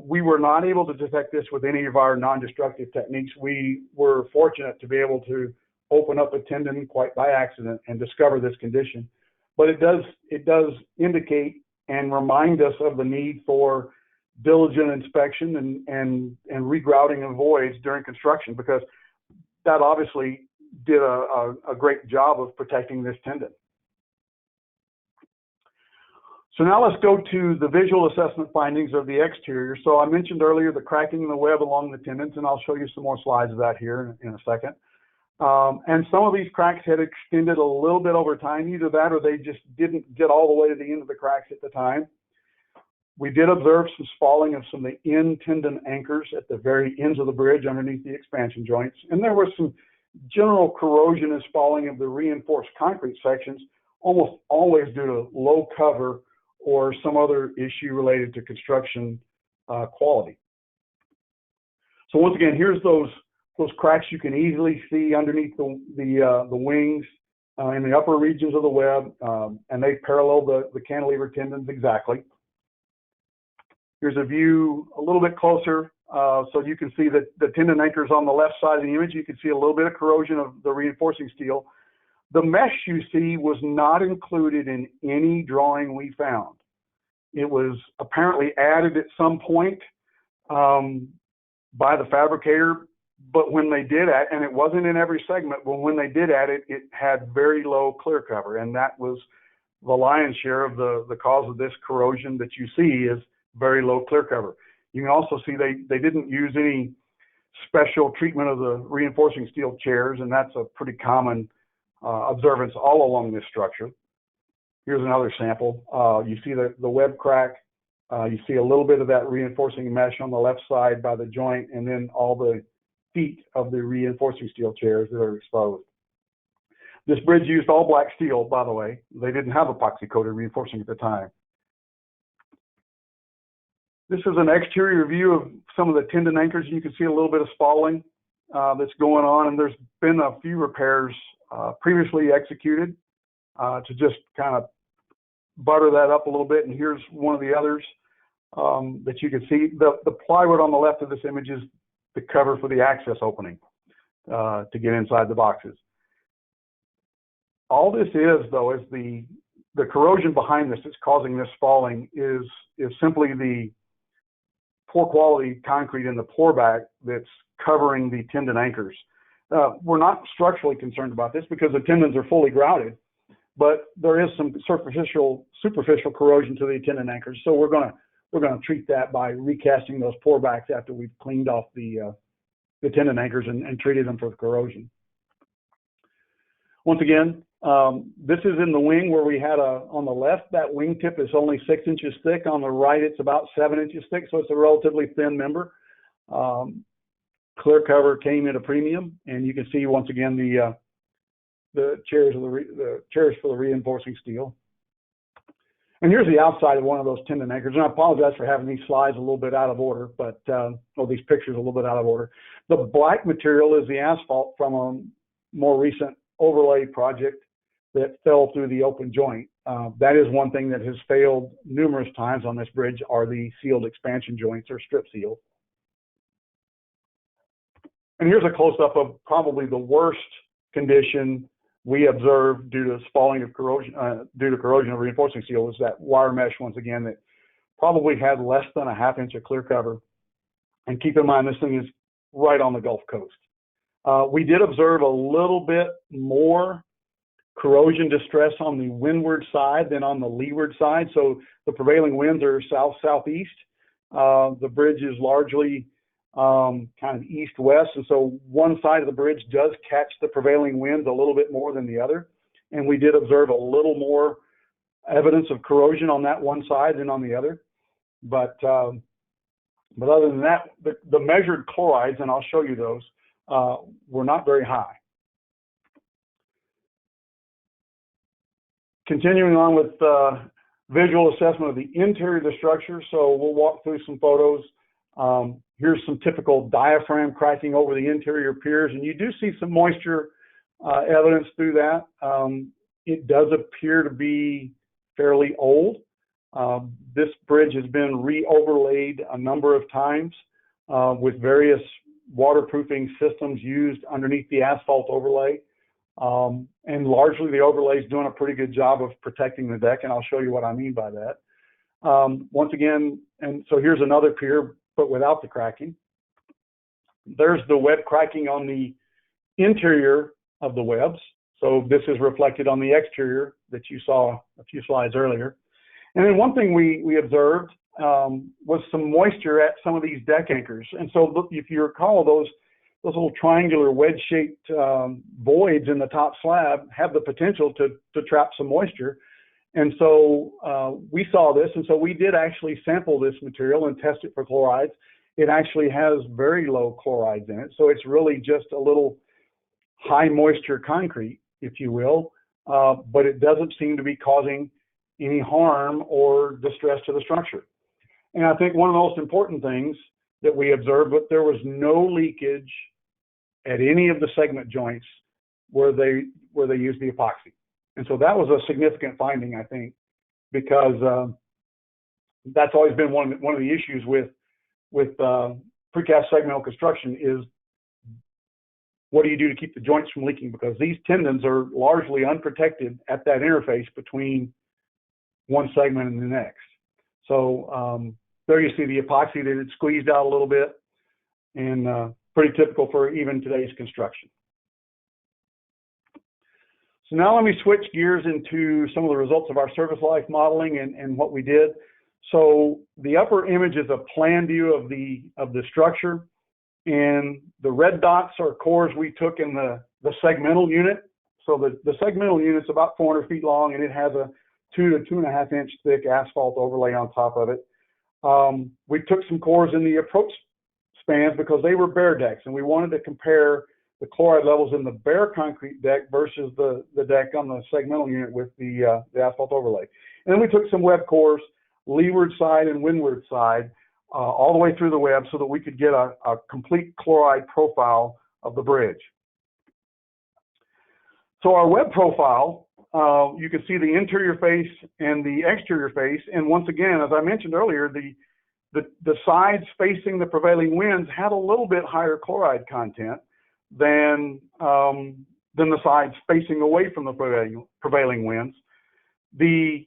We were not able to detect this with any of our non-destructive techniques. We were fortunate to be able to open up a tendon quite by accident and discover this condition. But it does indicate and remind us of the need for diligent inspection and regrouting of voids during construction, because that obviously did a great job of protecting this tendon. So now let's go to the visual assessment findings of the exterior. So I mentioned earlier the cracking in the web along the tendons, and I'll show you some more slides of that here in a second. And some of these cracks had extended a little bit over time, either that or they just didn't get all the way to the end of the cracks at the time. We did observe some spalling of some of the end tendon anchors at the very ends of the bridge underneath the expansion joints. And there was some general corrosion and spalling of the reinforced concrete sections, almost always due to low cover or some other issue related to construction quality. So once again, here's those cracks you can easily see underneath the wings in the upper regions of the web, and they parallel the cantilever tendons exactly. Here's a view a little bit closer, so you can see that the tendon anchors on the left side of the image. You can see a little bit of corrosion of the reinforcing steel. The mesh you see was not included in any drawing we found. It was apparently added at some point by the fabricator, but when they did add, and it wasn't in every segment, but when they did add it, it had very low clear cover, and that was the lion's share of the cause of this corrosion that you see is very low clear cover. You can also see they didn't use any special treatment of the reinforcing steel chairs, and that's a pretty common observance all along this structure. Here's another sample. You see the web crack. You see a little bit of that reinforcing mesh on the left side by the joint, and then all the feet of the reinforcing steel chairs that are exposed. This bridge used all black steel, by the way. They didn't have epoxy coated reinforcing at the time. This is an exterior view of some of the tendon anchors. You can see a little bit of spalling that's going on, and there's been a few repairs previously executed to just kind of butter that up a little bit. And here's one of the others that you can see. The plywood on the left of this image is the cover for the access opening to get inside the boxes. All this is, though, is the corrosion behind this that's causing this falling is simply the poor quality concrete in the pour back that's covering the tendon anchors. We're not structurally concerned about this because the tendons are fully grouted, but there is some superficial corrosion to the tendon anchors. So we're gonna treat that by recasting those pour backs after we've cleaned off the tendon anchors and treated them for the corrosion. Once again, this is in the wing where we had on the left, that wing tip is only 6 inches thick. On the right, it's about 7 inches thick, so it's a relatively thin member. Clear cover came at a premium, and you can see once again the chairs for the reinforcing steel. And here's the outside of one of those tendon anchors. And I apologize for having these slides a little bit out of order, but or these pictures a little bit out of order. The black material is the asphalt from a more recent overlay project that fell through the open joint. That is one thing that has failed numerous times on this bridge are the sealed expansion joints or strip seal. And here's a close-up of probably the worst condition we observed due to spalling of corrosion, due to corrosion of reinforcing steel is that wire mesh, once again, that probably had less than a ½ inch of clear cover. And keep in mind, this thing is right on the Gulf Coast. We did observe a little bit more corrosion distress on the windward side than on the leeward side. So the prevailing winds are south-southeast. The bridge is largely kind of east-west, and so one side of the bridge does catch the prevailing winds a little bit more than the other. And we did observe a little more evidence of corrosion on that one side than on the other. But other than that, the measured chlorides, and I'll show you those, were not very high. Continuing on with visual assessment of the interior of the structure, so we'll walk through some photos. Here's some typical diaphragm cracking over the interior piers, and you do see some moisture evidence through that. It does appear to be fairly old. This bridge has been re-overlaid a number of times with various waterproofing systems used underneath the asphalt overlay. And largely the overlay is doing a pretty good job of protecting the deck, and I'll show you what I mean by that. Once again, and so here's another pier, but without the cracking. There's the web cracking on the interior of the webs. So this is reflected on the exterior that you saw a few slides earlier. And then one thing we observed was some moisture at some of these deck anchors. And so look, if you recall, those little triangular wedge-shaped voids in the top slab have the potential to trap some moisture. And so we saw this, and so we did actually sample this material and test it for chlorides. It actually has very low chlorides in it, so it's really just a little high moisture concrete, if you will, but it doesn't seem to be causing any harm or distress to the structure. And I think one of the most important things that we observed, but there was no leakage at any of the segment joints where they used the epoxy. And so that was a significant finding, I think, because that's always been one of the issues with precast segmental construction is what do you do to keep the joints from leaking? Because these tendons are largely unprotected at that interface between one segment and the next. So there you see the epoxy that it squeezed out a little bit, and pretty typical for even today's construction. So now let me switch gears into some of the results of our service life modeling and what we did. So the upper image is a plan view of the structure, and the red dots are cores we took in the segmental unit. So the segmental unit's about 400 feet long, and it has a 2 to 2.5 inch thick asphalt overlay on top of it. We took some cores in the approach spans because they were bare decks, and we wanted to compare the chloride levels in the bare concrete deck versus the deck on the segmental unit with the asphalt overlay. And then we took some web cores, leeward side and windward side, all the way through the web so that we could get a complete chloride profile of the bridge. So our web profile, you can see the interior face and the exterior face. And once again, as I mentioned earlier, the sides facing the prevailing winds had a little bit higher chloride content than the sides facing away from the prevailing winds. The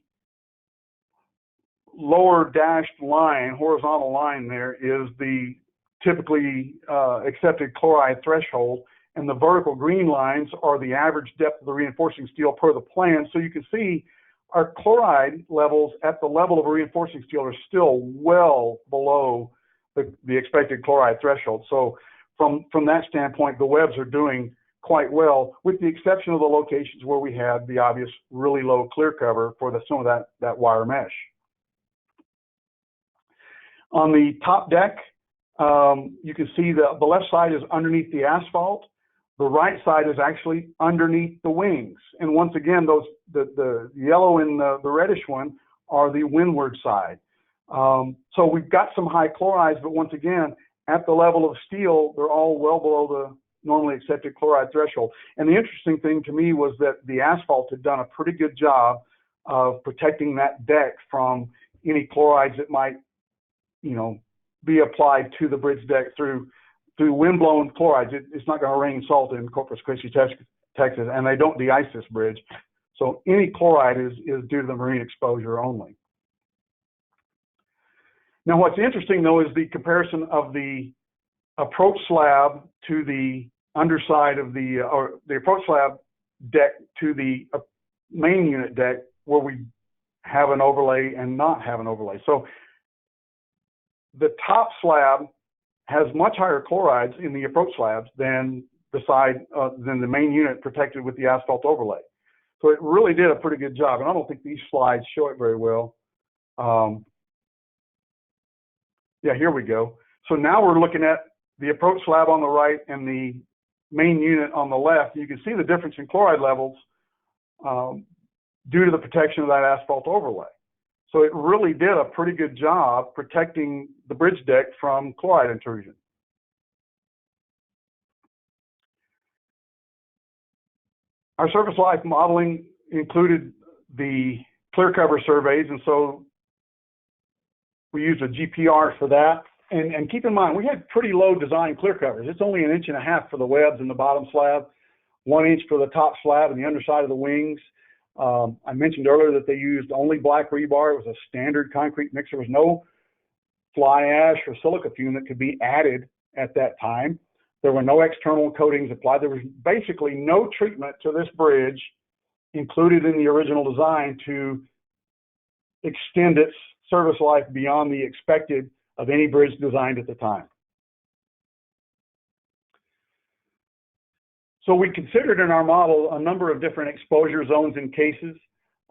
lower dashed line, horizontal line there, is the typically accepted chloride threshold, and the vertical green lines are the average depth of the reinforcing steel per the plan. So you can see our chloride levels at the level of a reinforcing steel are still well below the expected chloride threshold. So from that standpoint, the webs are doing quite well, with the exception of the locations where we had the obvious really low clear cover for some of that wire mesh. On the top deck, you can see the left side is underneath the asphalt. The right side is actually underneath the wings. And once again, the yellow and the reddish one are the windward side. So we've got some high chlorides, but once again, at the level of steel, they're all well below the normally accepted chloride threshold. And the interesting thing to me was that the asphalt had done a pretty good job of protecting that deck from any chlorides that might, be applied to the bridge deck through windblown chlorides. It's not going to rain salt in Corpus Christi, Texas, and they don't de-ice this bridge. So any chloride is due to the marine exposure only. Now, what's interesting, though, is the comparison of the approach slab to the underside of the approach slab deck to the main unit deck, where we have an overlay and not have an overlay. So the top slab has much higher chlorides in the approach slabs than than the main unit protected with the asphalt overlay. So it really did a pretty good job. And I don't think these slides show it very well. Yeah, here we go. So now we're looking at the approach slab on the right and the main unit on the left. You can see the difference in chloride levels due to the protection of that asphalt overlay. So it really did a pretty good job protecting the bridge deck from chloride intrusion. Our surface life modeling included the clear cover surveys, and so we used a GPR for that. And keep in mind, we had pretty low design clear covers. It's only 1.5 inches for the webs and the bottom slab, 1 inch for the top slab and the underside of the wings. I mentioned earlier that they used only black rebar. It was a standard concrete mix. There was no fly ash or silica fume that could be added at that time. There were no external coatings applied. There was basically no treatment to this bridge included in the original design to extend its service life beyond the expected of any bridge designed at the time. So we considered in our model a number of different exposure zones and cases.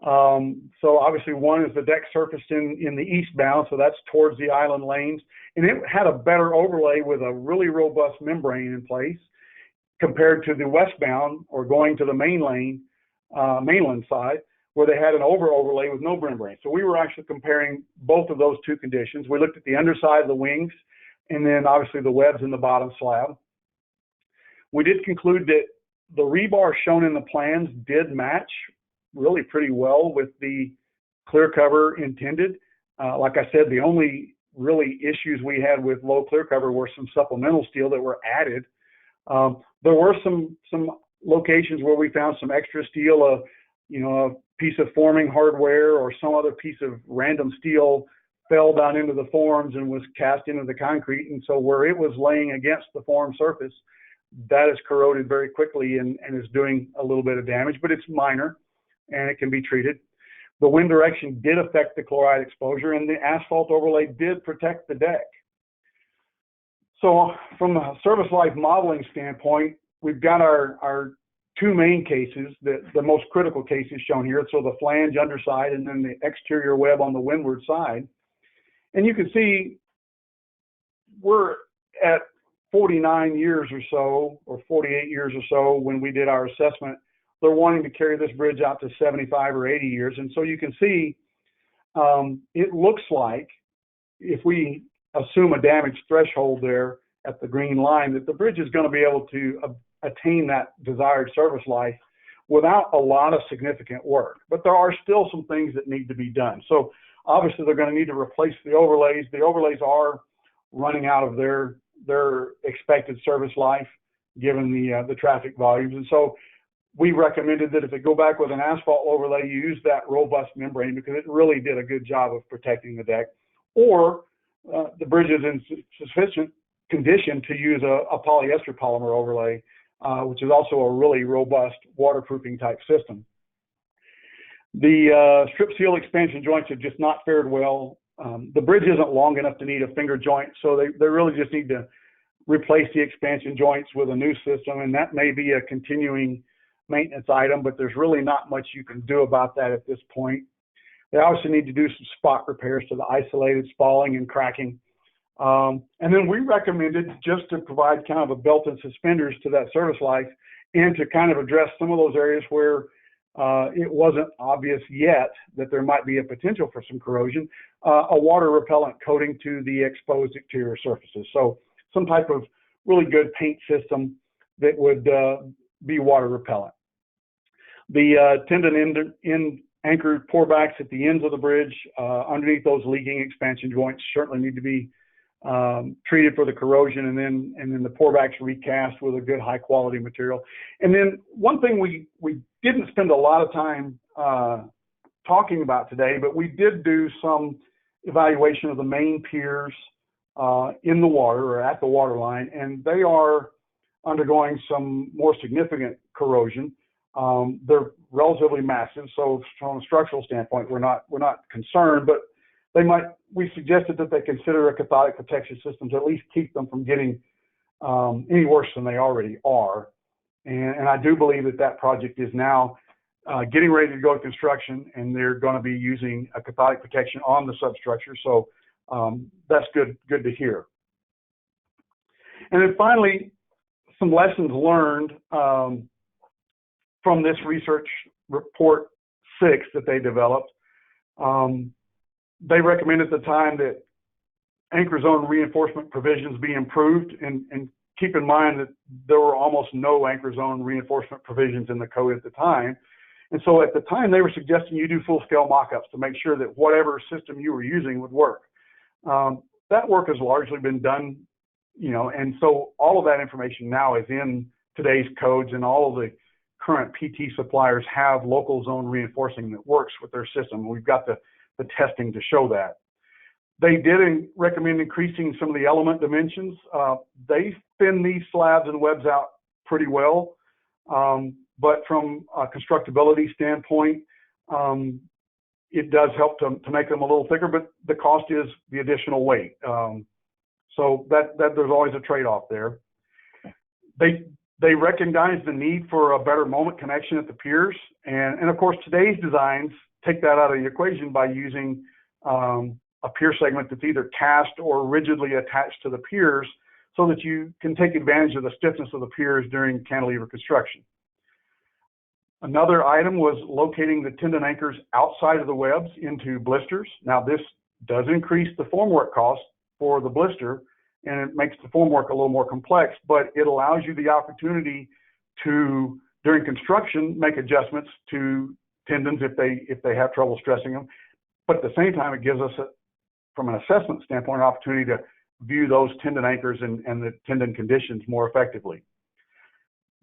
So obviously one is the deck surface in the eastbound, so that's towards the island lanes. And it had a better overlay with a really robust membrane in place compared to the westbound or going to the main lane, mainland side, where they had an overlay with no membrane. So we were actually comparing both of those two conditions. We looked at the underside of the wings and then obviously the webs in the bottom slab. We did conclude that the rebar shown in the plans did match really pretty well with the clear cover intended. Like I said, the only really issues we had with low clear cover were some supplemental steel that were added. There were some locations where we found some extra steel, a piece of forming hardware or some other piece of random steel fell down into the forms and was cast into the concrete. And so where it was laying against the form surface, that is corroded very quickly and is doing a little bit of damage, but it's minor and it can be treated. The wind direction did affect the chloride exposure, and the asphalt overlay did protect the deck. So from a service life modeling standpoint, we've got our two main cases, the most critical cases shown here. So the flange underside and then the exterior web on the windward side. And you can see we're at 49 years or so, or 48 years or so when we did our assessment, they're wanting to carry this bridge out to 75 or 80 years. And so you can see, it looks like if we assume a damage threshold there at the green line, that the bridge is going to be able to attain that desired service life without a lot of significant work. But there are still some things that need to be done. So obviously they're going to need to replace the overlays. The overlays are running out of their expected service life given the traffic volumes. And so we recommended that if they go back with an asphalt overlay, you use that robust membrane because it really did a good job of protecting the deck. Or the bridge is in sufficient condition to use a polyester polymer overlay, which is also a really robust waterproofing type system. The strip seal expansion joints have just not fared well. The bridge isn't long enough to need a finger joint, so they really just need to replace the expansion joints with a new system, and that may be a continuing maintenance item, but there's really not much you can do about that at this point. They also need to do some spot repairs to the isolated spalling and cracking. And then we recommended, just to provide kind of a belt and suspenders to that service life and to kind of address some of those areas where it wasn't obvious yet that there might be a potential for some corrosion, a water repellent coating to the exposed exterior surfaces. So some type of really good paint system that would be water repellent. The tendon end anchored pourbacks at the ends of the bridge underneath those leaking expansion joints certainly need to be treated for the corrosion, and then the pourbacks recast with a good high quality material. And then one thing we didn't spend a lot of time talking about today, but we did do some evaluation of the main piers in the water or at the water line, and they are undergoing some more significant corrosion. They're relatively massive, so from a structural standpoint, we're not concerned, but we suggested that they consider a cathodic protection system to at least keep them from getting any worse than they already are. And I do believe that project is now getting ready to go to construction, and they're going to be using a cathodic protection on the substructure. So that's good to hear. And then finally, some lessons learned from this research report 6 that they developed. They recommended at the time that anchor zone reinforcement provisions be improved, and keep in mind that there were almost no anchor zone reinforcement provisions in the code at the time. And so at the time, they were suggesting you do full-scale mock-ups to make sure that whatever system you were using would work. That work has largely been done, and so all of that information now is in today's codes, and all of the current PT suppliers have local zone reinforcing that works with their system. We've got the testing to show that. They did recommend increasing some of the element dimensions. They thin these slabs and webs out pretty well, but from a constructability standpoint, it does help to make them a little thicker, but the cost is the additional weight. So that there's always a trade-off there. They recognize the need for a better moment connection at the piers, and of course today's designs take that out of the equation by using a pier segment that's either cast or rigidly attached to the piers so that you can take advantage of the stiffness of the piers during cantilever construction. Another item was locating the tendon anchors outside of the webs into blisters. Now this does increase the formwork cost for the blister, and it makes the formwork a little more complex, but it allows you the opportunity to, during construction, make adjustments to tendons if they have trouble stressing them. But at the same time, it gives us, from an assessment standpoint, an opportunity to view those tendon anchors and the tendon conditions more effectively.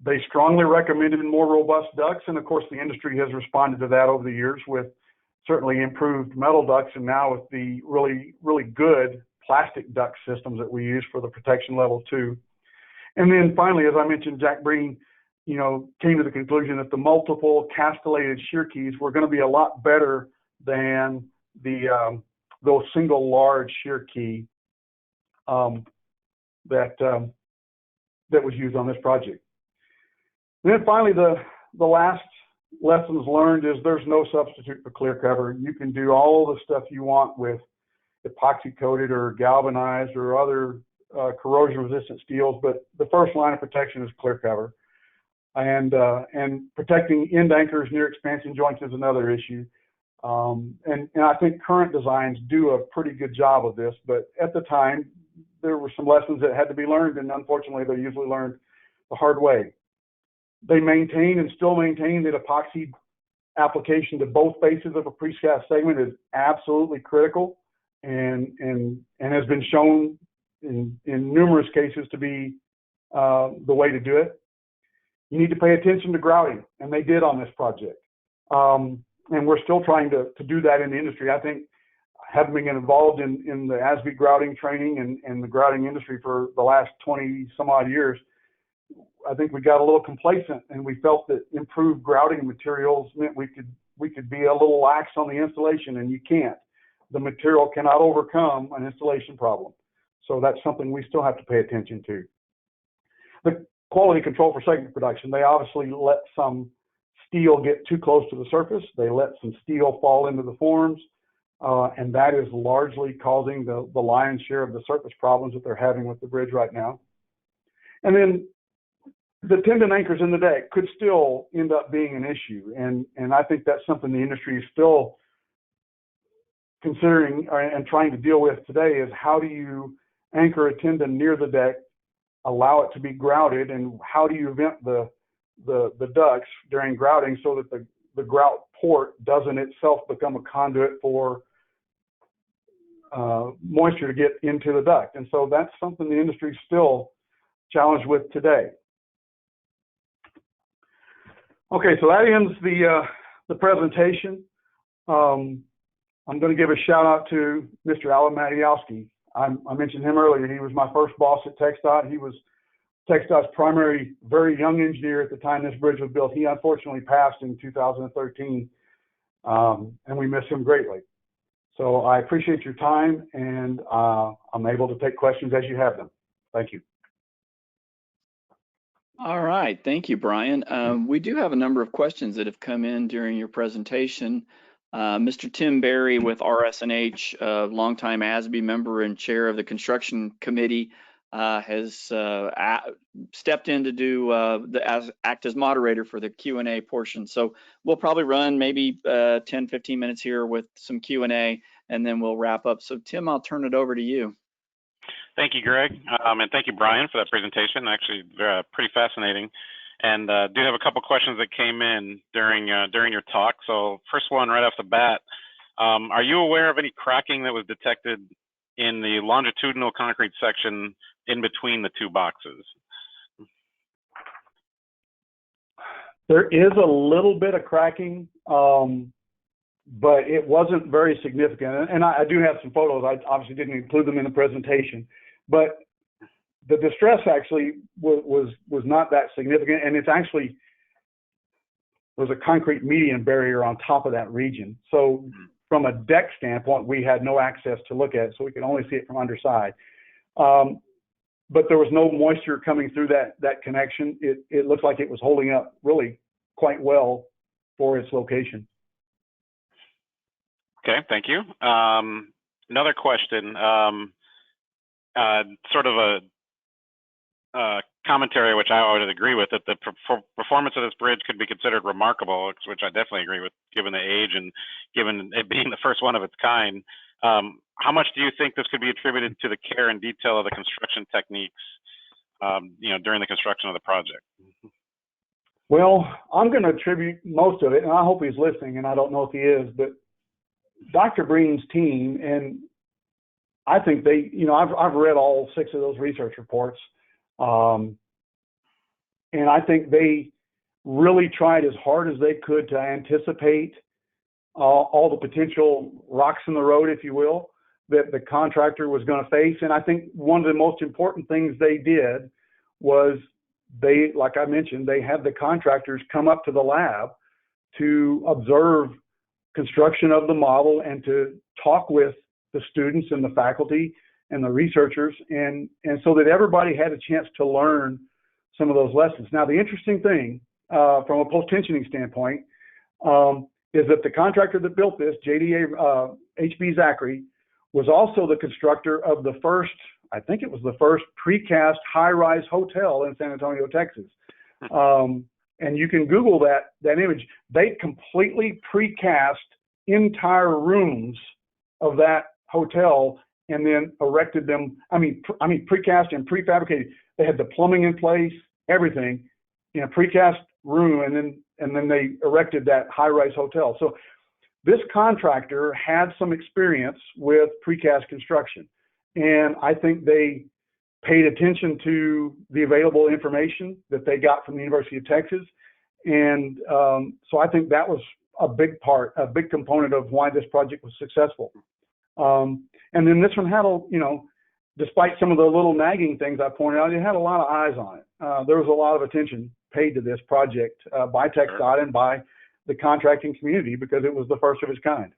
They strongly recommended more robust ducts, and of course the industry has responded to that over the years with certainly improved metal ducts, and now with the really, really good plastic duct systems that we use for the protection level 2. And then finally, as I mentioned, Jack Breen, came to the conclusion that the multiple castellated shear keys were going to be a lot better than those single large shear key that was used on this project. And then finally, the last lessons learned is there's no substitute for clear cover. You can do all the stuff you want with epoxy coated or galvanized or other corrosion-resistant steels, but the first line of protection is clear cover. And protecting end anchors near expansion joints is another issue. And I think current designs do a pretty good job of this, but at the time, there were some lessons that had to be learned, and unfortunately, they're usually learned the hard way. They maintain and still maintain that epoxy application to both faces of a precast segment is absolutely critical and has been shown in numerous cases to be the way to do it. You need to pay attention to grouting, and they did on this project. And we're still trying to do that in the industry. I think having been involved in the ASBI grouting training and the grouting industry for the last 20 some odd years, I think we got a little complacent, and we felt that improved grouting materials meant we could be a little lax on the installation, and you can't. The material cannot overcome an installation problem. So that's something we still have to pay attention to. The quality control for segment production, they obviously let some steel get too close to the surface. They let some steel fall into the forms, and that is largely causing the lion's share of the surface problems that they're having with the bridge right now. And then the tendon anchors in the deck could still end up being an issue, and I think that's something the industry is still considering and trying to deal with today, is how do you anchor a tendon near the deck, allow it to be grouted, and how do you vent the ducts during grouting so that the grout port doesn't itself become a conduit for moisture to get into the duct. And so that's something the industry is still challenged with today. Okay, so that ends the presentation. I'm going to give a shout out to Mr. Alan Matiowski. I mentioned him earlier. He was my first boss at TxDOT. He was TxDOT's primary, very young engineer at the time this bridge was built. He unfortunately passed in 2013, and we miss him greatly. So I appreciate your time, and I'm able to take questions as you have them. Thank you. All right, thank you, Brian. We do have a number of questions that have come in during your presentation. Mr. Tim Berry with RS&H, a longtime ASBI member and chair of the construction committee, has stepped in to act as moderator for the Q&A portion. So we'll probably run maybe 10, 15 minutes here with some Q&A, and then we'll wrap up. So Tim, I'll turn it over to you. Thank you, Greg, and thank you, Brian, for that presentation. Actually, pretty fascinating. And do have a couple questions that came in during your talk. So first one right off the bat, are you aware of any cracking that was detected in the longitudinal concrete section in between the two boxes? There is a little bit of cracking, but it wasn't very significant. And I do have some photos. I obviously didn't include them in the presentation, but the distress actually was not that significant, and it's actually was a concrete median barrier on top of that region. So from a deck standpoint, we had no access to look at it, so we could only see it from underside. But there was no moisture coming through that connection. It looked like it was holding up really quite well for its location. Okay, thank you. Another question, sort of a commentary, which I would agree with, that the performance of this bridge could be considered remarkable, which I definitely agree with, given the age and given it being the first one of its kind. How much do you think this could be attributed to the care and detail of the construction techniques, during the construction of the project? Well, I'm going to attribute most of it, and I hope he's listening, and I don't know if he is, but Dr. Breen's team, and I think they, I've read all 6 of those research reports, and I think they really tried as hard as they could to anticipate all the potential rocks in the road, if you will, that the contractor was going to face. And I think one of the most important things they did was they, like I mentioned, they had the contractors come up to the lab to observe construction of the model and to talk with the students and the faculty and the researchers, and so that everybody had a chance to learn some of those lessons. Now, the interesting thing from a post-tensioning standpoint is that the contractor that built this, HB Zachary, was also the constructor of the first I think it was the first precast high-rise hotel in San Antonio, Texas. And you can Google that image. They completely precast entire rooms of that hotel and then erected them. I mean precast and prefabricated. They had the plumbing in place, everything in a precast room, and then they erected that high-rise hotel. So this contractor had some experience with precast construction, and I think they paid attention to the available information that they got from the University of Texas. And so I think that was a big component of why this project was successful. And then this one had despite some of the little nagging things I pointed out, it had a lot of eyes on it. There was a lot of attention paid to this project by TxDOT and by the contracting community because it was the first of its kind.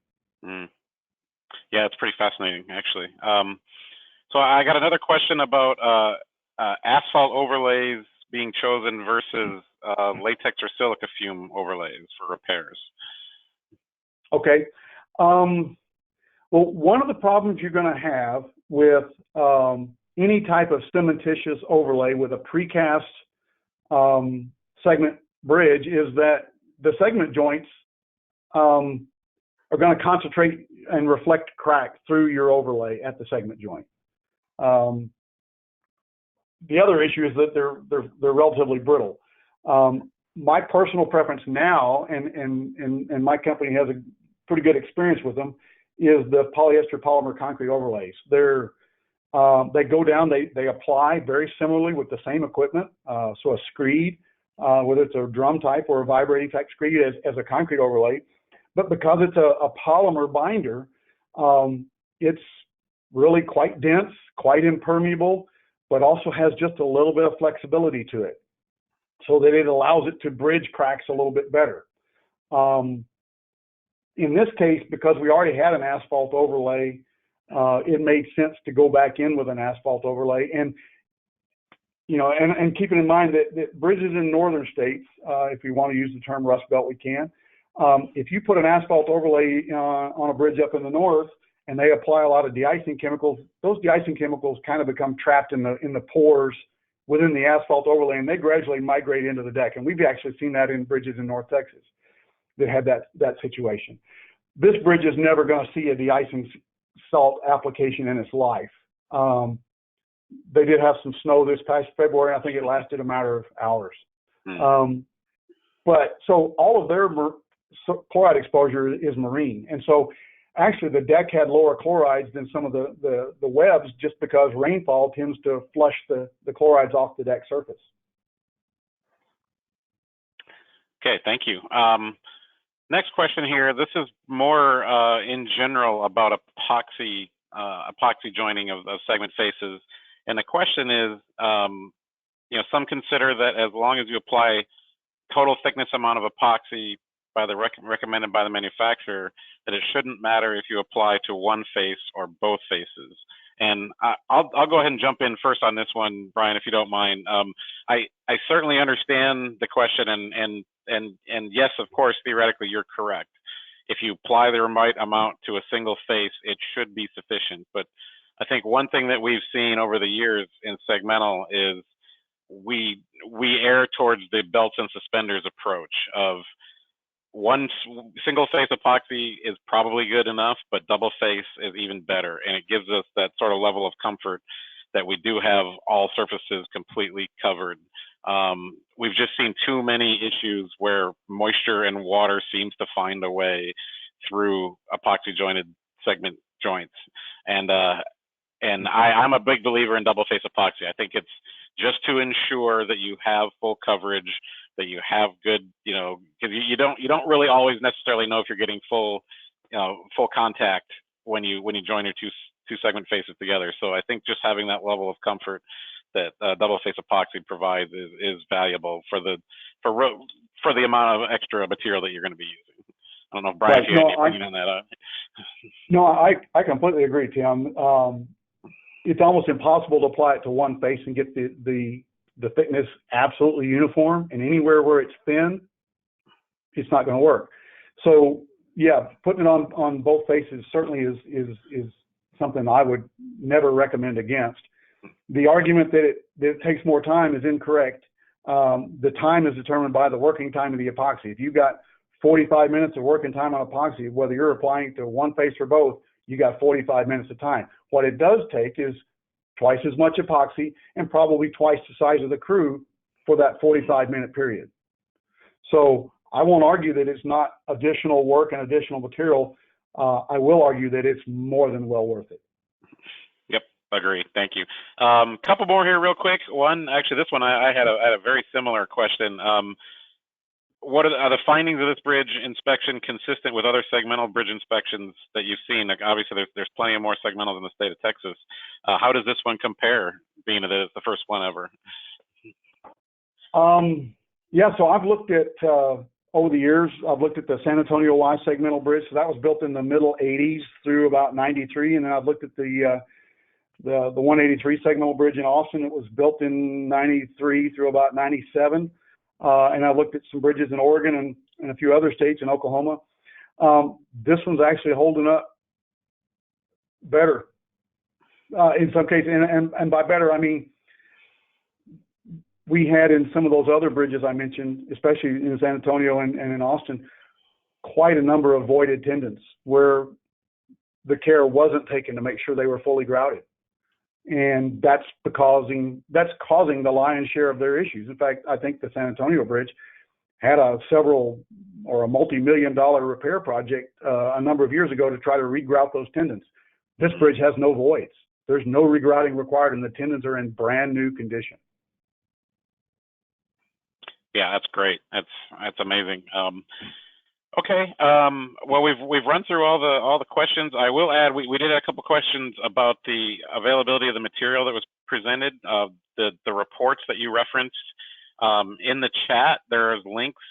Yeah, it's pretty fascinating, actually. So I got another question about asphalt overlays being chosen versus latex or silica fume overlays for repairs. Okay. Well, one of the problems you're going to have with any type of cementitious overlay with a precast segment bridge is that the segment joints are going to concentrate and reflect crack through your overlay at the segment joint. The other issue is that they're relatively brittle. My personal preference now, and my company has a pretty good experience with them, is the polyester polymer concrete overlays. They go down, they apply very similarly with the same equipment. So a screed, whether it's a drum type or a vibrating type screed as a concrete overlay, but because it's a polymer binder, it's really quite dense, quite impermeable, but also has just a little bit of flexibility to it so that it allows it to bridge cracks a little bit better. In this case, because we already had an asphalt overlay, it made sense to go back in with an asphalt overlay. And keeping in mind that bridges in northern states, if we want to use the term Rust Belt, we can. If you put an asphalt overlay on a bridge up in the north and they apply a lot of de-icing chemicals, those de-icing chemicals kind of become trapped in the pores within the asphalt overlay, and they gradually migrate into the deck. And we've actually seen that in bridges in North Texas that had that situation. This bridge is never going to see a de-icing salt application in its life. They did have some snow this past February. I think it lasted a matter of hours. But so all of their chloride exposure is marine. And so actually the deck had lower chlorides than some of the webs just because rainfall tends to flush the chlorides off the deck surface. Okay, thank you. Next question here. This is more in general about epoxy joining of segment faces. And the question is, some consider that as long as you apply total thickness amount of epoxy recommended by the manufacturer, that it shouldn't matter if you apply to one face or both faces. And I'll go ahead and jump in first on this one, Brian, if you don't mind. I certainly understand the question, and yes, of course, theoretically, you're correct. If you apply the right amount to a single face, it should be sufficient. But I think one thing that we've seen over the years in segmental is we err towards the belts and suspenders approach of one single face epoxy is probably good enough, but double face is even better. And it gives us that sort of level of comfort that we do have all surfaces completely covered. We've just seen too many issues where moisture and water seems to find a way through epoxy jointed segment joints. And I'm a big believer in double face epoxy. I think it's just to ensure that you have full coverage, that you have good, because you don't really always necessarily know if you're getting full contact when you join your two segment faces together. So I think just having that level of comfort that double face epoxy provides is valuable for the amount of extra material that you're going to be using. I don't know if Brian, if you have any opinion on that. No, I completely agree, Tim. It's almost impossible to apply it to one face and get the thickness absolutely uniform, and anywhere where it's thin, it's not going to work. So yeah, putting it on both faces certainly is something I would never recommend against. The argument that it takes more time is incorrect. The time is determined by the working time of the epoxy. If you've got 45 minutes of working time on epoxy, whether you're applying to one face or both, you got 45 minutes of time. What it does take is twice as much epoxy and probably twice the size of the crew for that 45-minute period. So I won't argue that it's not additional work and additional material. I will argue that it's more than well worth it. Yep, agree. Thank you. Couple more here real quick. One, actually, this one I had a very similar question. What are the findings of this bridge inspection consistent with other segmental bridge inspections that you've seen? Like, obviously, there's plenty of more segmentals in the state of Texas. How does this one compare, being that it's the first one ever? Yeah, so I've looked at, over the years, I've looked at the San Antonio Y segmental bridge. So that was built in the middle 80s through about 93. And then I've looked at the 183 segmental bridge in Austin. It was built in 93 through about 97. And I've looked at some bridges in Oregon and a few other states in Oklahoma. This one's actually holding up better in some cases. And by better, I mean, we had in some of those other bridges I mentioned, especially in San Antonio and in Austin, quite a number of voided tendons where the care wasn't taken to make sure they were fully grouted. And that's causing the lion's share of their issues. In fact, I think the San Antonio bridge had a multi-million-dollar repair project a number of years ago to try to regrout those tendons. This bridge has no voids. There's no regrouting required, and the tendons are in brand new condition. Yeah, that's great. That's amazing. Okay. Well, we've run through all the questions. I will add, we did have a couple questions about the availability of the material that was presented, the reports that you referenced. In the chat, there's links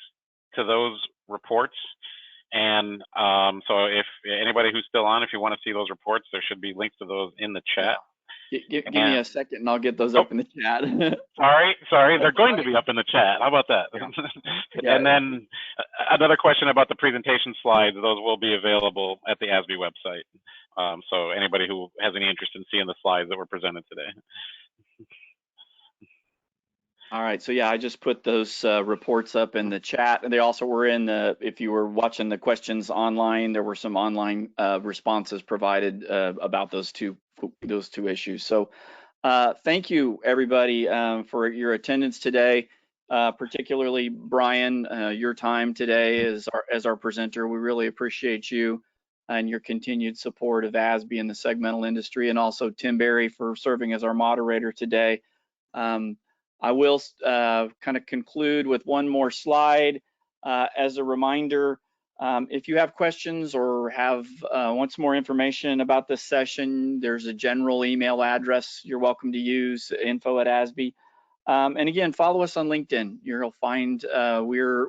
to those reports. And so if anybody who's still on, if you want to see those reports, there should be links to those in the chat. Give me a second and I'll get those up in the chat. Sorry, they're going to be up in the chat. How about that? Yeah. And then another question about the presentation slides, those will be available at the ASBI website. So anybody who has any interest in seeing the slides that were presented today. All right, so yeah, I just put those reports up in the chat, and they also were in the, if you were watching the questions online, there were some online responses provided about those two issues. So thank you, everybody, for your attendance today, particularly Brian, your time today as our presenter. We really appreciate you and your continued support of ASBI and the segmental industry, and also Tim Berry for serving as our moderator today. I will kind of conclude with one more slide as a reminder. If you have questions or want some more information about this session, there's a general email address you're welcome to use, info@ASBI. And again, follow us on LinkedIn. You'll find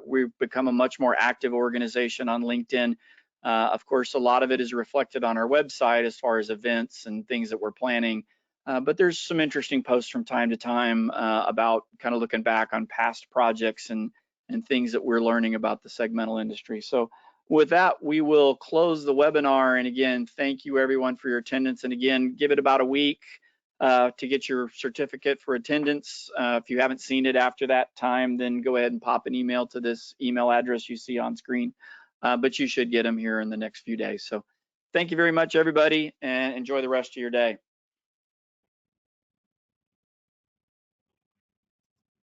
we've become a much more active organization on LinkedIn. Of course, a lot of it is reflected on our website as far as events and things that we're planning. But there's some interesting posts from time to time about kind of looking back on past projects and things that we're learning about the segmental industry. So with that, we will close the webinar. And again, thank you everyone for your attendance. And again, give it about a week to get your certificate for attendance. If you haven't seen it after that time, then go ahead and pop an email to this email address you see on screen. But you should get them here in the next few days. So thank you very much, everybody, and enjoy the rest of your day.